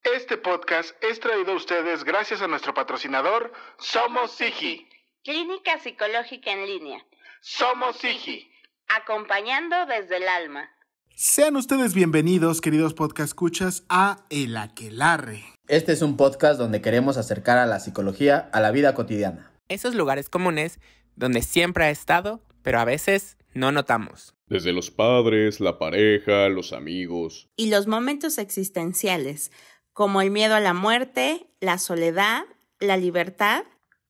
Este podcast es traído a ustedes gracias a nuestro patrocinador, Somos Sigi. Clínica Psicológica en Línea. Somos Sigi. Acompañando desde el alma. Sean ustedes bienvenidos, queridos podcast escuchas, a El Aquelarre. Este es un podcast donde queremos acercar a la psicología a la vida cotidiana. Esos lugares comunes donde siempre ha estado, pero a veces no notamos. Desde los padres, la pareja, los amigos. Y los momentos existenciales, como el miedo a la muerte, la soledad, la libertad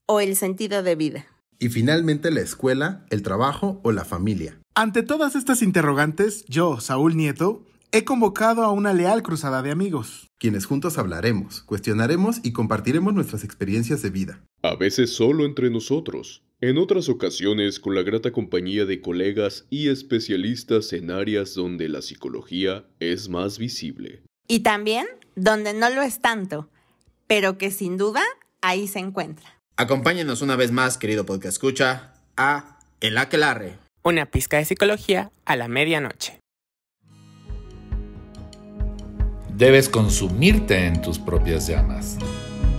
o el sentido de vida. Y finalmente la escuela, el trabajo o la familia. Ante todas estas interrogantes, yo, Saúl Nieto, he convocado a una leal cruzada de amigos. Quienes juntos hablaremos, cuestionaremos y compartiremos nuestras experiencias de vida. A veces solo entre nosotros. En otras ocasiones con la grata compañía de colegas y especialistas en áreas donde la psicología es más visible. Y también donde no lo es tanto, pero que sin duda ahí se encuentra. Acompáñenos una vez más, querido podcast escucha, a El Aquelarre. Una pizca de psicología a la medianoche. Debes consumirte en tus propias llamas.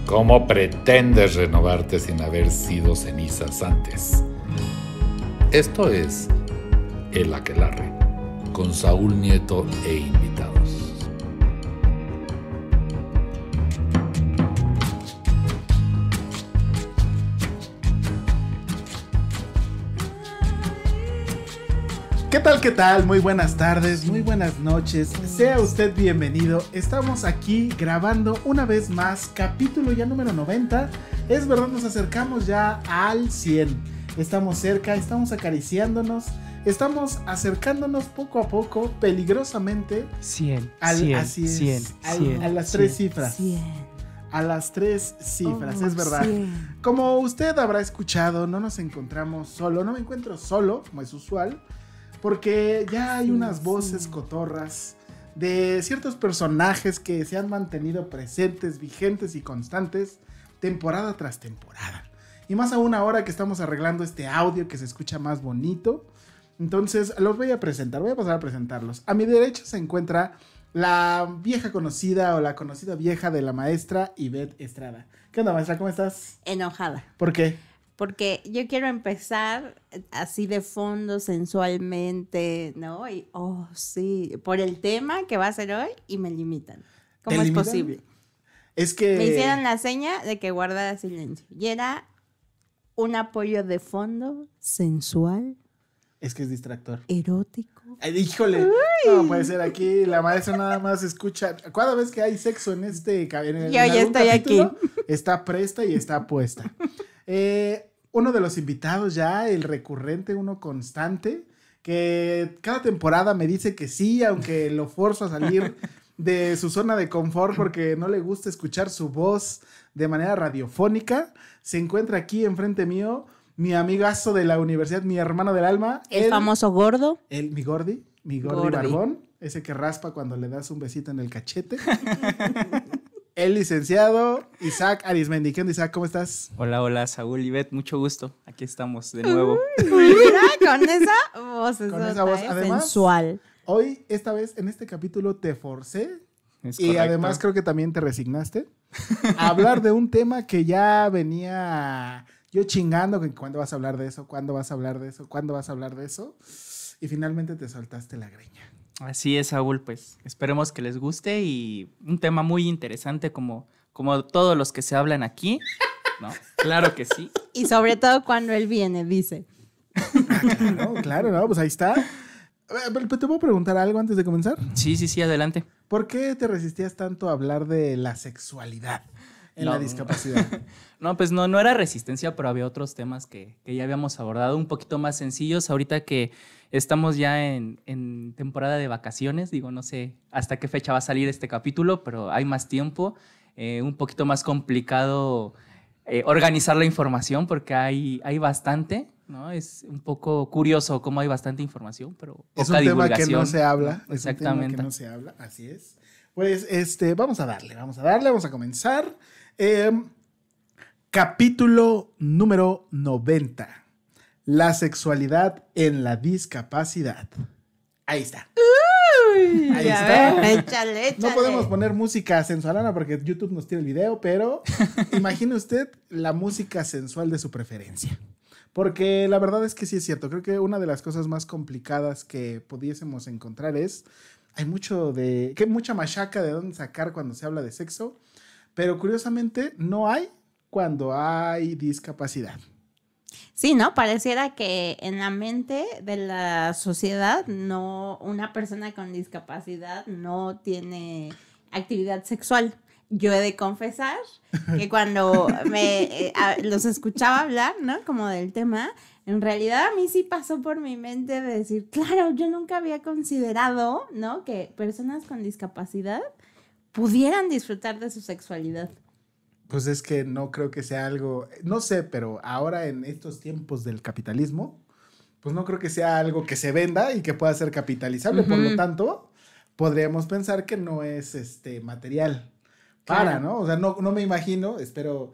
¿Cómo pretendes renovarte sin haber sido cenizas antes? Esto es El Aquelarre, con Saúl Nieto e invitados. ¿Qué tal, qué tal? Muy buenas tardes, muy buenas noches. Sea usted bienvenido. Estamos aquí grabando una vez más, capítulo ya número 90. Es verdad, nos acercamos ya al 100. Estamos cerca, estamos acariciándonos, estamos acercándonos poco a poco, peligrosamente. 100, así es, 100, a las tres cifras. 100. A las tres cifras, es verdad. 100. Como usted habrá escuchado, no nos encontramos solo, no me encuentro solo, como es usual. Porque ya hay unas voces cotorras de ciertos personajes que se han mantenido presentes, vigentes y constantes temporada tras temporada. Y más aún ahora que estamos arreglando este audio que se escucha más bonito. Entonces los voy a presentar, voy a pasar a presentarlos. A mi derecha se encuentra la vieja conocida o la conocida vieja de la maestra Ivette Estrada. ¿Qué onda, maestra? ¿Cómo estás? Enojada. ¿Por qué? Porque yo quiero empezar así de fondo, sensualmente, ¿no? Y, sí, por el tema que va a ser hoy y me limitan. ¿Cómo es limitan? posible? Es que... Me hicieron la seña de que guardara silencio. Y era un apoyo de fondo, sensual, Es que es distractor. erótico. Ay, híjole, no puede ser, aquí la maestra nada más escucha. Cada vez que hay sexo en este Yo ya estoy aquí. Está presta y está puesta. Uno de los invitados ya, el recurrente, uno constante, que cada temporada me dice que sí, aunque lo forzo a salir de su zona de confort porque no le gusta escuchar su voz de manera radiofónica. Se encuentra aquí enfrente mío mi amigazo de la universidad, mi hermano del alma. El famoso gordo. Mi gordi barbón, ese que raspa cuando le das un besito en el cachete. El licenciado Isaac Arismendi. ¿Qué onda, Isaac? ¿Cómo estás? Hola, Saúl, Ivette, mucho gusto. Aquí estamos de nuevo. Mira, con esa voz, Con esa voz, además, sensual. Hoy, esta vez, en este capítulo te forcé Es y correcto. además creo que también te resignaste a hablar de un tema que ya venía yo chingando, que cuándo vas a hablar de eso, cuándo vas a hablar de eso, cuándo vas a hablar de eso, y finalmente te soltaste la greña. Así es, Saúl, pues esperemos que les guste y un tema muy interesante como todos los que se hablan aquí, ¿no? Claro que sí. Y sobre todo cuando él viene, dice. Claro, no, pues ahí está. ¿Te puedo preguntar algo antes de comenzar? Sí, adelante. ¿Por qué te resistías tanto a hablar de la sexualidad en la discapacidad? No, pues no era resistencia, pero había otros temas que ya habíamos abordado, un poquito más sencillos. Ahorita que estamos ya en temporada de vacaciones, digo, no sé hasta qué fecha va a salir este capítulo, pero hay más tiempo, un poquito más complicado organizar la información porque hay bastante, ¿no? Es un poco curioso cómo hay bastante información, pero Es poca un tema divulgación. que no se habla. Exactamente. Es un tema que no se habla, así es. Pues vamos a darle, vamos a comenzar. Capítulo número 90. La sexualidad en la discapacidad. Ahí está. Uy, Ahí a está. ver, échale. No podemos poner música sensualona porque YouTube nos tira el video, pero imagine usted la música sensual de su preferencia. Porque la verdad es que sí es cierto. Creo que una de las cosas más complicadas que pudiésemos encontrar es, hay mucha machaca de dónde sacar cuando se habla de sexo, pero curiosamente no hay cuando hay discapacidad. Sí, ¿no? Pareciera que en la mente de la sociedad una persona con discapacidad no tiene actividad sexual. Yo he de confesar que cuando los escuchaba hablar, ¿no? Como del tema, en realidad a mí sí pasó por mi mente de decir, claro, yo nunca había considerado, ¿no? Que personas con discapacidad pudieran disfrutar de su sexualidad. Pues es que no creo que sea algo, no sé, pero ahora en estos tiempos del capitalismo, pues no creo que sea algo que se venda y que pueda ser capitalizable. Por lo tanto, podríamos pensar que no es material para, ¿no? O sea, no me imagino, espero,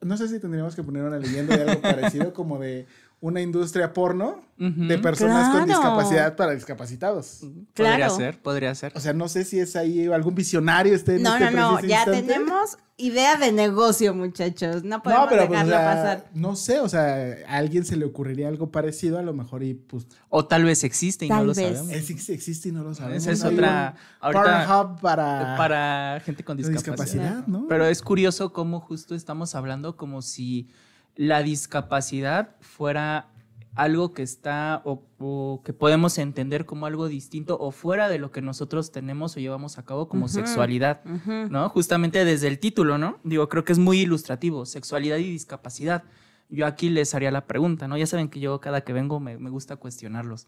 no sé si tendríamos que poner una leyenda de algo parecido como de una industria porno de personas con discapacidad para discapacitados. Claro. Podría ser. O sea, no sé si es ahí algún visionario esté en este No, preciso ya instante. tenemos idea de negocio, muchachos. No podemos dejarlo pasar. No sé, o sea, a alguien se le ocurriría algo parecido a lo mejor y pues... O tal vez existe y Tal no lo vez. sabemos. Existe y no lo sabemos. Esa es Hay otra... un ahorita, Pornhub para gente con discapacidad, ¿no? Pero es curioso cómo justo estamos hablando como si la discapacidad fuera algo que está o que podemos entender como algo distinto o fuera de lo que nosotros tenemos o llevamos a cabo como sexualidad, ¿no? Justamente desde el título, ¿no? Digo, creo que es muy ilustrativo, sexualidad y discapacidad. Yo aquí les haría la pregunta, ¿no? Ya saben que yo cada que vengo me gusta cuestionarlos.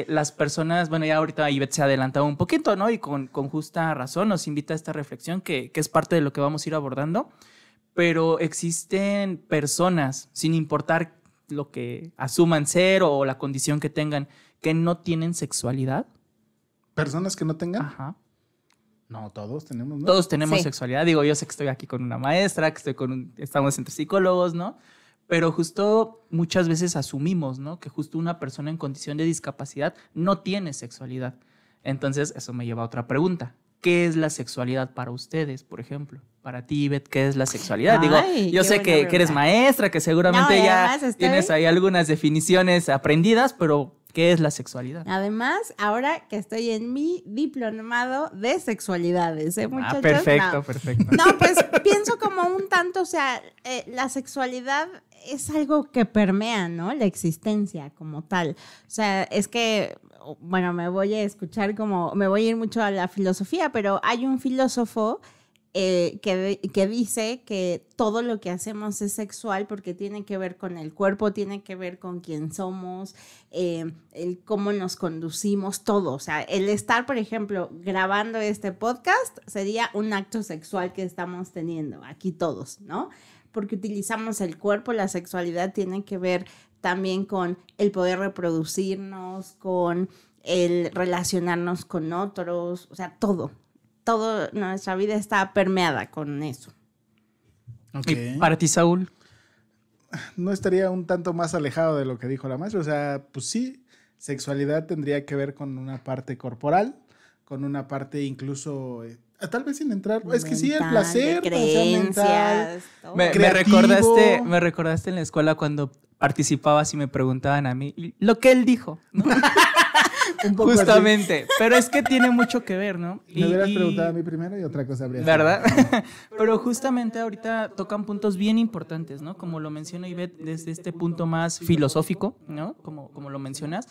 Las personas, bueno, ya ahorita Ivette se ha adelantado un poquito, ¿no? Y con justa razón nos invita a esta reflexión que es parte de lo que vamos a ir abordando, pero existen personas, sin importar lo que asuman ser o la condición que tengan, que no tienen sexualidad. ¿Personas que no tengan? Ajá. No, todos tenemos, ¿no? Todos tenemos Sí. sexualidad. Digo, yo sé que estoy aquí con una maestra, que estamos entre psicólogos, ¿no? Pero justo muchas veces asumimos, ¿no? Que justo una persona en condición de discapacidad no tiene sexualidad. Entonces, eso me lleva a otra pregunta. ¿Qué es la sexualidad para ustedes, por ejemplo? Para ti, Ivette, ¿qué es la sexualidad? Ay, Digo, yo qué sé buena que eres pregunta. maestra, que seguramente No, y ya además tienes ahí algunas definiciones aprendidas, pero ¿qué es la sexualidad? Además, ahora que estoy en mi diplomado de sexualidades, muchachos? Perfecto. No, pues pienso como un tanto, o sea, la sexualidad es algo que permea, ¿no? La existencia como tal. O sea, es que, bueno, me voy a ir mucho a la filosofía, pero hay un filósofo que dice que todo lo que hacemos es sexual porque tiene que ver con el cuerpo, tiene que ver con quién somos, el cómo nos conducimos, todo. O sea, el estar, por ejemplo, grabando este podcast sería un acto sexual que estamos teniendo aquí todos, ¿no? Porque utilizamos el cuerpo, la sexualidad tiene que ver también con el poder reproducirnos, con el relacionarnos con otros, o sea, todo. Toda nuestra vida está permeada con eso. Ok. ¿Y para ti, Saúl? No estaría un tanto más alejado de lo que dijo la maestra. O sea, pues sí, sexualidad tendría que ver con una parte corporal, con una parte incluso, tal vez sin entrar, es que sí, el Mental, placer, de o sea, mental. creencias, todo. Me Creativo. recordaste en la escuela cuando participabas y me preguntaban a mí lo que él dijo, ¿no? Un poco Justamente, pero es que tiene mucho que ver, ¿no? así. Me hubieras preguntado a mí primero y otra cosa habría sido. ¿Verdad? Pero justamente ahorita tocan puntos bien importantes, ¿no? Como lo menciona Ivette desde este punto más filosófico, ¿no? Como lo mencionas.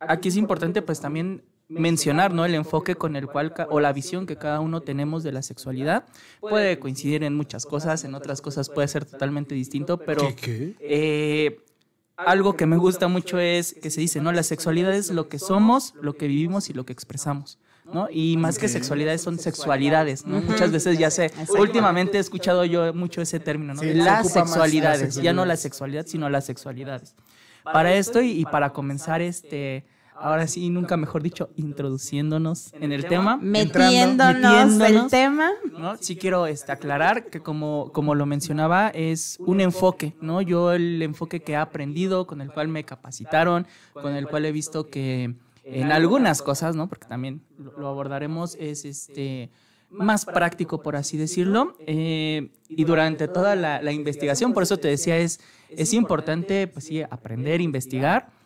Aquí es importante pues también mencionar, ¿no? El enfoque con el cual, o la visión que cada uno tenemos de la sexualidad. Puede coincidir en muchas cosas, en otras cosas puede ser totalmente distinto, pero algo que me gusta mucho es que se dice, ¿no? La sexualidad es lo que somos, lo que vivimos y lo que expresamos, ¿no? Y más que sexualidades son sexualidades, ¿no? Muchas veces ya sé, últimamente he escuchado yo mucho ese término, ¿no? Sí, se Las ocupa más sexualidades, las ya no la sexualidades. sexualidad, sino las sexualidades. Para esto y para comenzar ahora sí, nunca mejor dicho, introduciéndonos en el tema. Metiéndonos el tema. ¿No? Sí quiero aclarar que como lo mencionaba, es un enfoque, ¿no? Yo el enfoque que he aprendido, con el cual me capacitaron, con el cual he visto que en algunas cosas, ¿no? Porque también lo abordaremos, es más práctico, por así decirlo, y durante toda la investigación, por eso te decía, es importante, pues sí, aprender, investigar.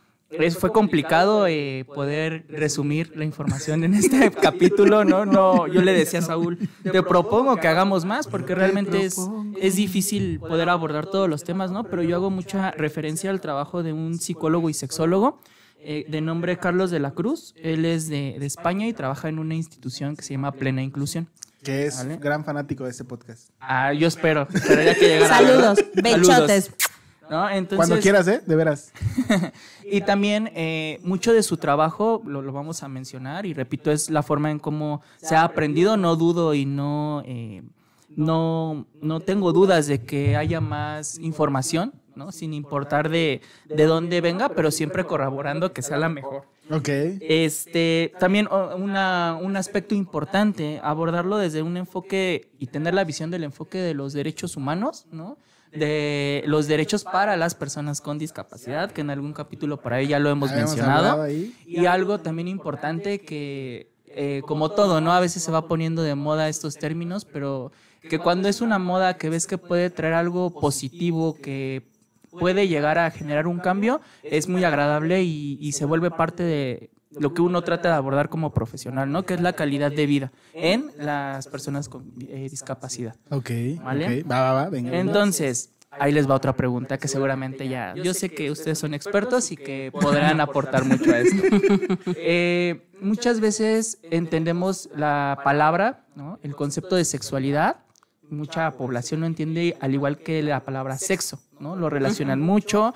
Fue complicado poder resumir la información en este capítulo, ¿no? Yo le decía a Saúl, te propongo que hagamos más, porque realmente es difícil poder abordar todos los temas, ¿no? Pero yo hago mucha referencia al trabajo de un psicólogo y sexólogo, de nombre Carlos de la Cruz. Él es de España y trabaja en una institución que se llama Plena Inclusión. Que es gran fanático de este podcast. Yo espero ya que llegara. Saludos, bechotes. ¿No? Entonces, cuando quieras, de veras. Y también mucho de su trabajo, lo vamos a mencionar, y repito, es la forma en cómo se ha aprendido. No dudo y no tengo dudas de que haya más información, ¿no? Sin importar de dónde venga, pero siempre corroborando que sea la mejor. Ok. También un aspecto importante, abordarlo desde un enfoque y tener la visión del enfoque de los derechos humanos, ¿no? De los derechos para las personas con discapacidad, que en algún capítulo por ahí ya lo hemos mencionado. Y algo también importante que, como todo, ¿no? A veces se va poniendo de moda estos términos, pero que cuando es una moda que ves que puede traer algo positivo, que puede llegar a generar un cambio, es muy agradable y se vuelve parte de lo que uno trata de abordar como profesional, ¿no? Que es la calidad de vida en las personas con discapacidad. Ok, ¿vale? Okay. Va, venga. Entonces, ahí les va otra pregunta que seguramente yo sé que ustedes son expertos y que podrán aportar mucho a esto. Muchas veces entendemos la palabra, ¿no? El concepto de sexualidad. Mucha población lo entiende al igual que la palabra sexo, ¿no? Lo relacionan mucho.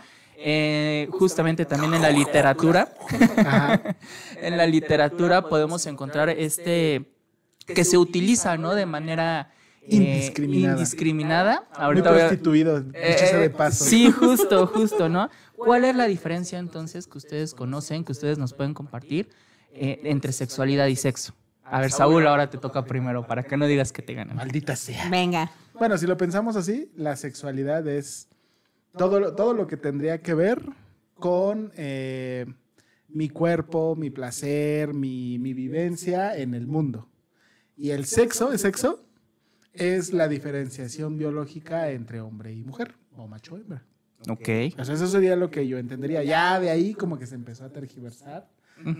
Justamente también en la literatura. En la literatura podemos encontrar que se utiliza, ¿no? De manera indiscriminada. Ahorita muy prostituido, dicho de paso. Sí, justo, ¿no? ¿Cuál es la diferencia entonces que ustedes conocen, que ustedes nos pueden compartir entre sexualidad y sexo? A ver, Saúl, ahora te toca primero, para que no digas que te ganan. Maldita sea. Venga. Bueno, si lo pensamos así, la sexualidad es todo lo que tendría que ver con mi cuerpo, mi placer, mi vivencia en el mundo. Y el sexo es la diferenciación biológica entre hombre y mujer, o macho o hembra. Ok. O sea, eso sería lo que yo entendería. Ya de ahí como que se empezó a tergiversar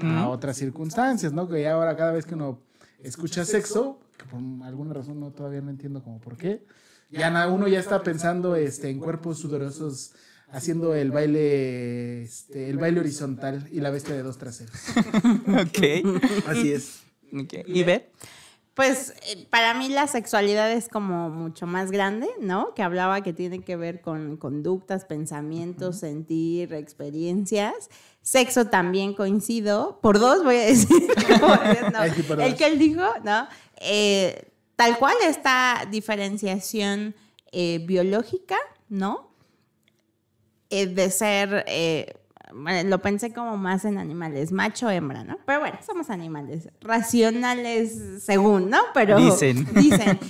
a otras circunstancias, ¿no? Que ya ahora cada vez que uno escucha sexo, que por alguna razón todavía no entiendo como por qué, uno ya está pensando en cuerpos sudorosos haciendo el baile horizontal y la bestia de dos traseros. Ok. Así es. Okay. ¿Y Beth? Pues para mí la sexualidad es como mucho más grande, ¿no? Que hablaba que tiene que ver con conductas, pensamientos, sentir, experiencias. Sexo también coincido. Por dos voy a decir. No, el que él dijo, ¿no? Tal cual esta diferenciación biológica, ¿no? De ser, lo pensé como más en animales, macho, hembra, ¿no? Pero bueno, somos animales racionales según, ¿no? Pero dicen.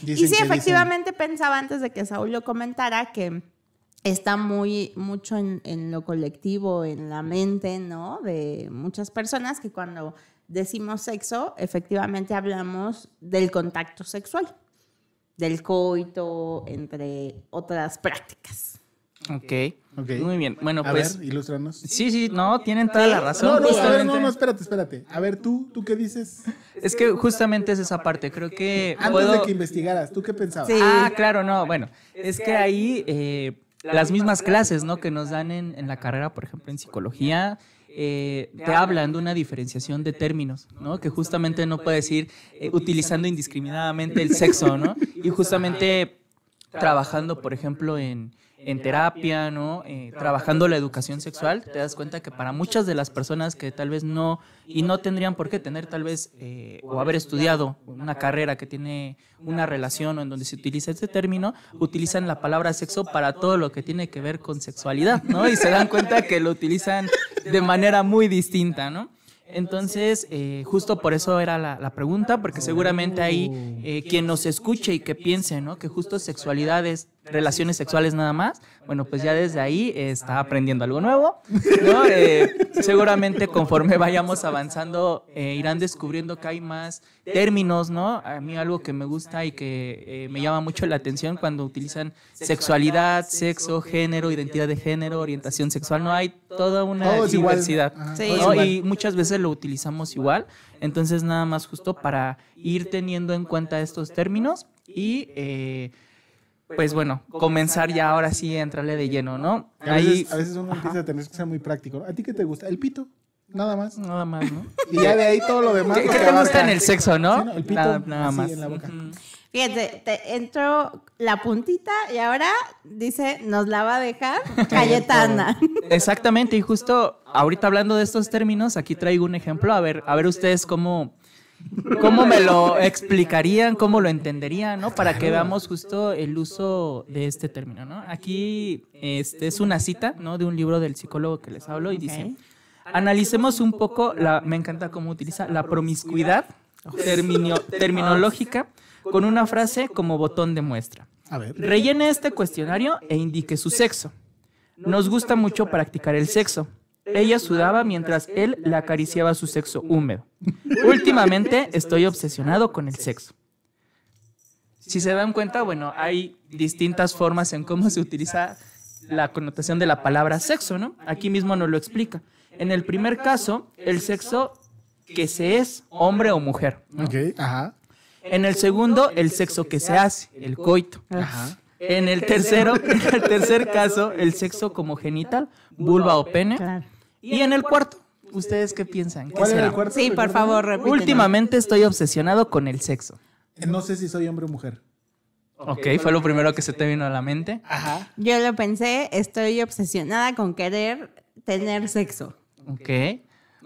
Y sí, efectivamente pensaba antes de que Saúl lo comentara que está mucho en lo colectivo, en la mente, ¿no? De muchas personas que cuando decimos sexo, efectivamente hablamos del contacto sexual, del coito, entre otras prácticas. Ok. Muy bien. Bueno, pues. A ver, ilústranos. Sí, no, tienen toda la razón. No, espérate. A ver, ¿tú qué dices? Es que justamente es esa parte, creo que antes de que investigaras, ¿tú qué pensabas? Sí. Claro, no, bueno, es que ahí las mismas clases, ¿no? Que nos dan en la carrera, por ejemplo, en psicología, te hablan de una diferenciación de términos, ¿no? Que justamente no puedes ir utilizando indiscriminadamente el sexo, ¿no? Y justamente trabajando, por ejemplo, en terapia, ¿no? Trabajando la educación sexual, te das cuenta que para muchas de las personas que tal vez no tendrían por qué tener tal vez o haber estudiado una carrera que tiene una relación o en donde se utiliza este término, utilizan la palabra sexo para todo lo que tiene que ver con sexualidad, ¿no? Y se dan cuenta que lo utilizan de manera muy distinta, ¿no? Entonces, justo por eso era la pregunta, porque seguramente ahí quien nos escuche y que piense, ¿no? Que justo sexualidad es relaciones sexuales nada más, bueno, pues ya desde ahí está aprendiendo algo nuevo, ¿no? Seguramente conforme vayamos avanzando irán descubriendo que hay más términos, ¿no? A mí algo que me gusta y que me llama mucho la atención cuando utilizan sexualidad, sexo, género, identidad de género, orientación sexual, no hay toda una diversidad, Sí. ¿no? Y muchas veces lo utilizamos igual, entonces nada más justo para ir teniendo en cuenta estos términos y pues bueno, comenzar ya ahora sí a entrarle de lleno, ¿no? A veces uno empieza a tener que ser muy práctico. ¿A ti qué te gusta? El pito, nada más. Nada más, ¿no? Y ya de ahí todo lo demás. ¿Qué te gusta en el sexo, no? Sí, no, el pito, Nada así más. en la boca. Fíjate, te entró la puntita y ahora dice, nos la va a dejar Cayetana. Exactamente, y justo ahorita hablando de estos términos, aquí traigo un ejemplo, a ver ustedes cómo me lo explicarían, cómo lo entenderían, ¿no? Para que veamos justo el uso de este término, ¿no? Aquí es una cita, ¿no? De un libro del psicólogo que les hablo y dice, analicemos un poco, me encanta cómo utiliza la promiscuidad terminológica con una frase como botón de muestra. A ver. Rellene este cuestionario e indique su sexo. Nos gusta mucho practicar el sexo. Ella sudaba mientras él le acariciaba su sexo húmedo. Últimamente estoy obsesionado con el sexo. Si se dan cuenta, bueno, hay distintas formas en cómo se utiliza la connotación de la palabra sexo, ¿no? Aquí mismo nos lo explica. En el primer caso, el sexo que se es hombre o mujer, ¿no? Ok, ajá. En el segundo, el sexo que se hace, el coito. Ajá. En el tercer caso, el sexo como genital, vulva o pene. Claro. Y en el cuarto, ¿ustedes qué piensan? ¿Qué ¿Cuál era será? el cuarto? Sí, por favor, repítenos. Últimamente estoy obsesionado con el sexo. No sé si soy hombre o mujer. Ok, fue lo primero que se te vino a la mente. Ajá. Yo lo pensé, estoy obsesionada con querer tener sexo. Ok.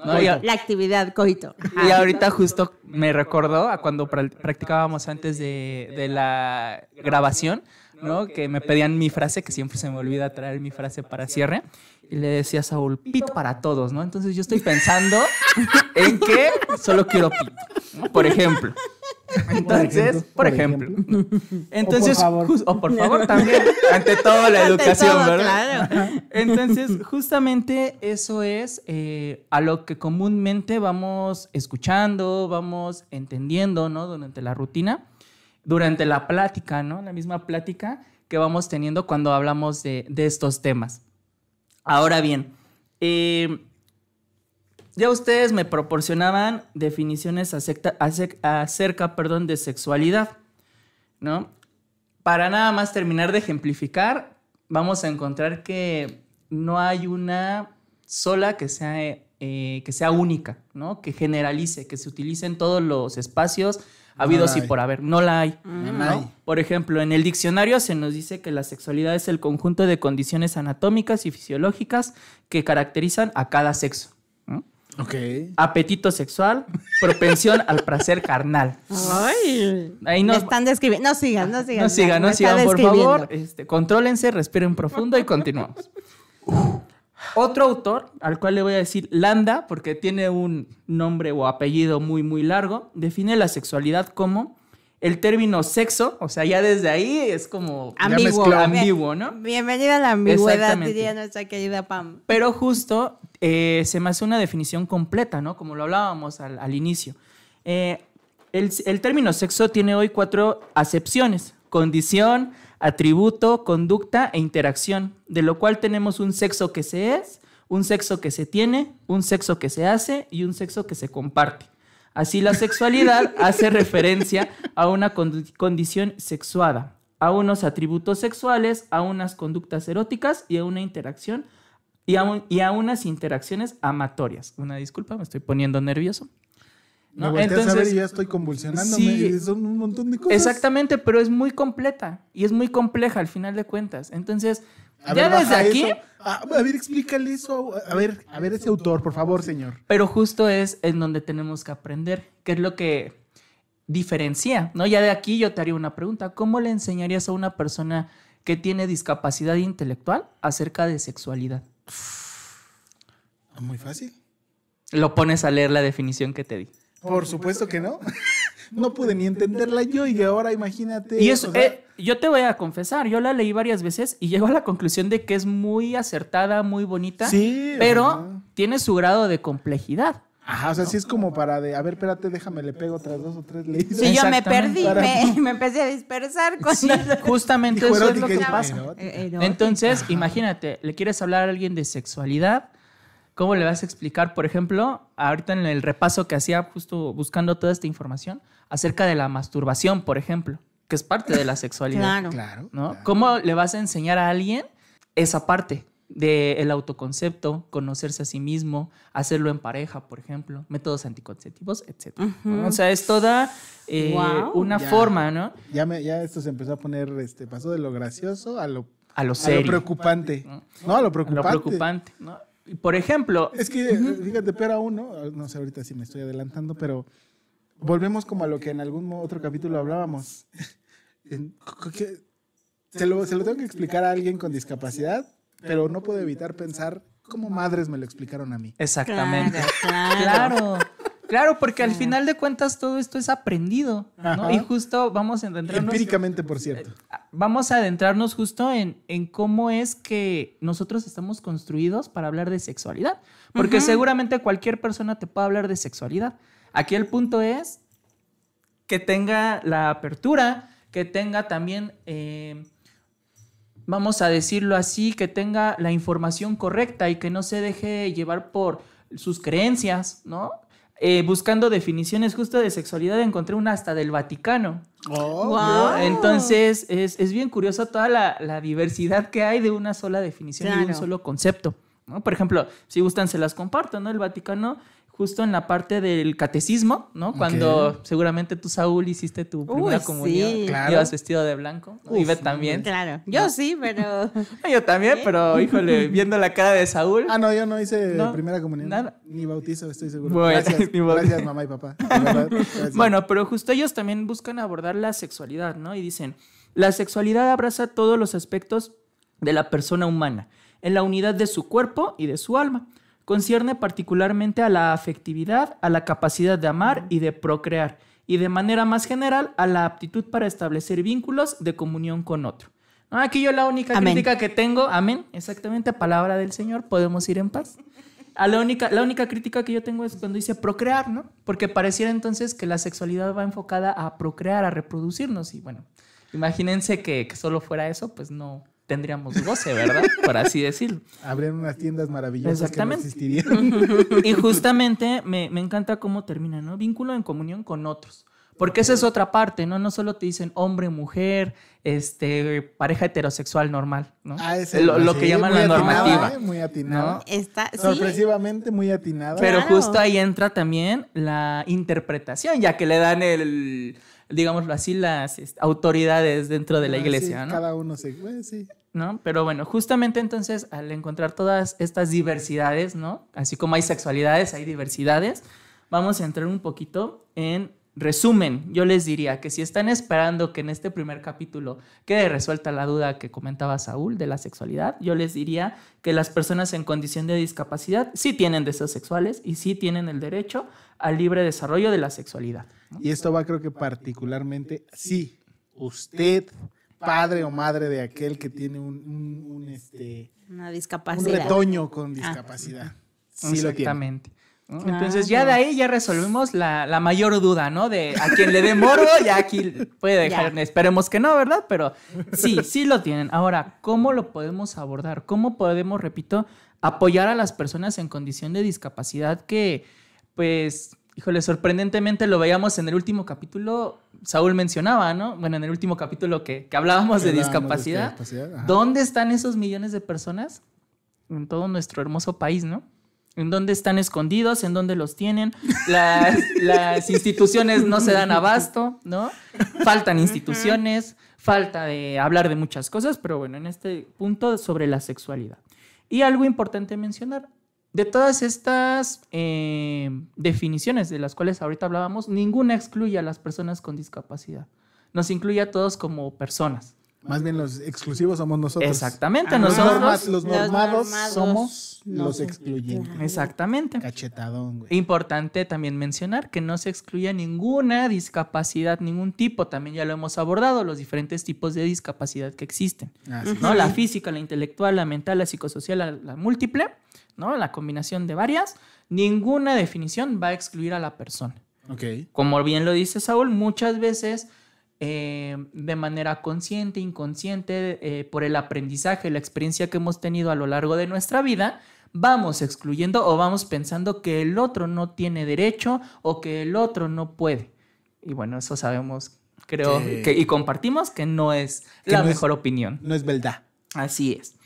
No, y, La actividad coito. y ahorita justo me recordó a cuando practicábamos antes de la grabación, ¿no? Que me pedían mi frase, que siempre se me olvida traer mi frase para cierre. Y le decía a Saúl, pit para todos, ¿no? Entonces yo estoy pensando en que solo quiero pit, ¿no? Por ejemplo. Entonces, por ejemplo. Entonces, o por favor también, ante todo la educación, todo, ¿verdad? claro. Entonces, justamente eso es a lo que comúnmente vamos escuchando, vamos entendiendo, ¿no? Durante la rutina, durante la plática, ¿no? La misma plática que vamos teniendo cuando hablamos de estos temas. Ahora bien, ya ustedes me proporcionaban definiciones acerca de sexualidad, ¿no? Para nada más terminar de ejemplificar, vamos a encontrar que no hay una sola que sea única, ¿no? Que generalice, que se utilice en todos los espacios habidos y por haber. No la hay. ¿no? Por ejemplo, en el diccionario se nos dice que la sexualidad es el conjunto de condiciones anatómicas y fisiológicas que caracterizan a cada sexo. ¿no? Ok. Apetito sexual, propensión al placer carnal. Ay, Ahí me nos están describiendo. No sigan, No sigan, por favor. Contrólense, respiren profundo y continuamos. Otro autor, al cual le voy a decir Landa, porque tiene un nombre o apellido muy, muy largo, define la sexualidad como el término sexo, o sea, ya desde ahí es como ambiguo, ¿no? Bienvenida a la ambigüedad, Exactamente. diría nuestra querida Pam. Pero justo se me hace una definición completa, ¿no? Como lo hablábamos al inicio. El término sexo tiene hoy 4 acepciones: condición, atributo, conducta e interacción, de lo cual tenemos un sexo que se es, un sexo que se tiene, un sexo que se hace y un sexo que se comparte. Así, la sexualidad hace referencia a una condición sexuada, a unos atributos sexuales, a unas conductas eróticas y a una interacción y a unas interacciones amatorias. Una disculpa, me estoy poniendo nervioso. Me ¿no? volteas a ver y ya estoy convulsionándome. Sí, y son un montón de cosas. exactamente, pero es muy completa y es muy compleja al final de cuentas. Entonces, A ya ver, desde baja aquí, eso. A ver, explícale eso. A ver ese autor, por favor, señor. pero justo es en donde tenemos que aprender, qué es lo que diferencia, ¿no? Ya de aquí yo te haría una pregunta. ¿Cómo le enseñarías a una persona que tiene discapacidad intelectual acerca de sexualidad? Muy fácil. Lo pones a leer la definición que te di. Por supuesto que no. no pude ni entenderla yo y ahora imagínate. Y eso, o sea, yo te voy a confesar, yo la leí varias veces y llego a la conclusión de que es muy acertada, muy bonita, sí, pero ajá. tiene su grado de complejidad. Ajá, o sea, sí es como para de, a ver, espérate, déjame, le pego otras 2 o 3 leyes. Sí, yo me perdí, Exactamente. me empecé a dispersar con Sí, justamente eso es lo que Erótica, pasa. erótica. Entonces, imagínate, le quieres hablar a alguien de sexualidad, ¿cómo le vas a explicar, por ejemplo, ahorita en el repaso que hacía justo buscando toda esta información, acerca de la masturbación, por ejemplo, que es parte de la sexualidad? Claro. ¿No? Claro. ¿Cómo le vas a enseñar a alguien esa parte del autoconcepto, conocerse a sí mismo, hacerlo en pareja, por ejemplo, métodos anticonceptivos, etc.? ¿No? O sea, es toda una Ya. forma, ¿no? Ya esto se empezó a poner, pasó de lo gracioso a lo serio. preocupante. ¿No? No, a lo Lo preocupante. preocupante, ¿no? Y por ejemplo, Es que, fíjate, pero aún, no sé ahorita si me estoy adelantando, pero volvemos como a lo que en algún otro capítulo hablábamos. Se lo tengo que explicar a alguien con discapacidad, pero no puedo evitar pensar cómo madres me lo explicaron a mí. exactamente. Claro. Claro, porque al final de cuentas todo esto es aprendido, ¿no? Ajá. Y justo vamos a adentrarnos. Empíricamente, por cierto. Vamos a adentrarnos justo en cómo es que nosotros estamos construidos para hablar de sexualidad. Porque seguramente cualquier persona te puede hablar de sexualidad. Aquí el punto es que tenga la apertura, que tenga también, vamos a decirlo así, que tenga la información correcta y que no se deje llevar por sus creencias, ¿no? Buscando definiciones justo de sexualidad, encontré una hasta del Vaticano. Oh, Wow. Entonces, es bien curioso toda la diversidad que hay de una sola definición y de un Claro. solo concepto, ¿no? Por ejemplo, si gustan, se las comparto, ¿no? El Vaticano, justo en la parte del catecismo, ¿no? Cuando seguramente tú, Saúl, hiciste tu primera Uy, comunión, sí. Claro. ibas vestido de blanco, ¿no? Y Ivette también. Claro. Yo sí, pero. Yo también, pero híjole, viendo la cara de Saúl. Ah, no, yo no hice No, primera comunión. nada. Ni bautizo, estoy seguro. Bueno, Gracias, ni bautizo. gracias, mamá y papá. De verdad, gracias. Bueno, pero justo ellos también buscan abordar la sexualidad, ¿no? Y dicen, la sexualidad abraza todos los aspectos de la persona humana, en la unidad de su cuerpo y de su alma. Concierne particularmente a la afectividad, a la capacidad de amar y de procrear, y de manera más general a la aptitud para establecer vínculos de comunión con otro. ¿No? Aquí yo la única Amén. crítica que tengo, amén, exactamente, palabra del Señor, podemos ir en paz. La única crítica que yo tengo es cuando dice procrear, ¿no? Porque pareciera entonces que la sexualidad va enfocada a procrear, a reproducirnos. Y bueno, imagínense que solo fuera eso, pues no tendríamos goce, ¿verdad? Por así decirlo. Habrían unas tiendas maravillosas Exactamente. que no existirían. Y justamente me encanta cómo termina, ¿no? Vínculo en comunión con otros. Porque esa es otra parte, ¿no? No solo te dicen hombre, mujer, pareja heterosexual normal, ¿no? Ese, lo que sí, llaman muy la atinada, normativa. Muy atinada. ¿No? Está. Sí. Sorpresivamente muy atinada. Pero Claro. justo ahí entra también la interpretación, ya que le dan digámoslo así, las autoridades dentro de la iglesia, Sí, ¿no? cada uno sí. ¿No? Pero bueno, justamente entonces al encontrar todas estas diversidades, ¿no? Así como hay sexualidades, hay diversidades, vamos a entrar un poquito en resumen. Yo les diría que si están esperando que en este primer capítulo quede resuelta la duda que comentaba Saúl de la sexualidad, yo les diría que las personas en condición de discapacidad sí tienen deseos sexuales y sí tienen el derecho al libre desarrollo de la sexualidad. Y esto va, creo que particularmente, sí, usted, padre o madre de aquel que tiene Una un discapacidad. retoño con discapacidad. Sí lo tiene. Exactamente. ¿no? Claro. Entonces ya de ahí ya resolvimos la mayor duda, ¿no? De a quien le dé morbo, ya aquí puede dejar, Ya. esperemos que no, ¿verdad? Pero sí lo tienen. Ahora, ¿cómo lo podemos abordar? ¿Cómo podemos, repito, apoyar a las personas en condición de discapacidad que, pues, híjole, sorprendentemente lo veíamos en el último capítulo, Saúl mencionaba, ¿no? Bueno, en el último capítulo que hablábamos de discapacidad. Ajá. ¿Dónde están esos millones de personas en todo nuestro hermoso país, ¿no? ¿En dónde están escondidos? ¿En dónde los tienen? Las instituciones no se dan abasto, ¿no? Faltan instituciones, falta de hablar de muchas cosas, pero bueno, en este punto sobre la sexualidad. Y algo importante mencionar, de todas estas definiciones de las cuales ahorita hablábamos, ninguna excluye a las personas con discapacidad. Nos incluye a todos como personas. Más bien los exclusivos somos nosotros. Exactamente, Los nosotros. los normados normados somos no los se- excluyentes. Exactamente. Cachetadón, güey. Importante también mencionar que no se excluye ninguna discapacidad, ningún tipo. También ya lo hemos abordado, los diferentes tipos de discapacidad que existen. Así ¿No? La física, la intelectual, la mental, la psicosocial, la múltiple, ¿no? La combinación de varias. Ninguna definición va a excluir a la persona. Ok. Como bien lo dice Saúl, muchas veces de manera consciente, inconsciente, por el aprendizaje, la experiencia que hemos tenido a lo largo de nuestra vida, vamos excluyendo o vamos pensando que el otro no tiene derecho o que el otro no puede. Y bueno, eso sabemos, creo, y compartimos que no es Que la no es- mejor opinión. No es verdad. Así es.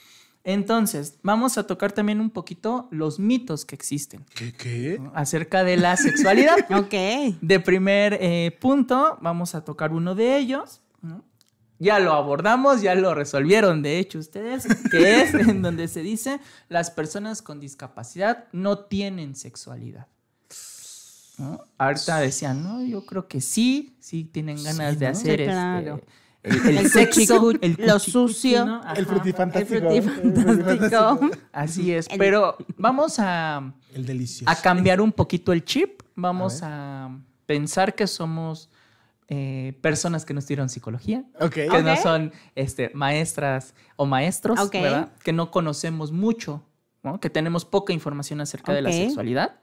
Entonces, vamos a tocar también un poquito los mitos que existen ¿Qué? acerca de la sexualidad. Ok. De primer punto, vamos a tocar uno de ellos, ¿no? Ya lo abordamos, ya lo resolvieron, de hecho, ustedes, que es en donde se dice las personas con discapacidad no tienen sexualidad. ¿No? Ahorita decían, no, yo creo que sí tienen ganas Sí, de ¿no? hacer Sí, claro. el sexo, cuchicu- el lo cuchicuchi, sucio. ¿no? Ajá. El frutifantástico. El frutifantástico. Así es, El- pero vamos a El delicioso. a cambiar un poquito el chip. Vamos a pensar que somos personas que no estudiaron psicología, Ok. que no son maestras o maestros, Ok. ¿verdad? Que no conocemos mucho, ¿no? Que tenemos poca información acerca de la Ok. sexualidad.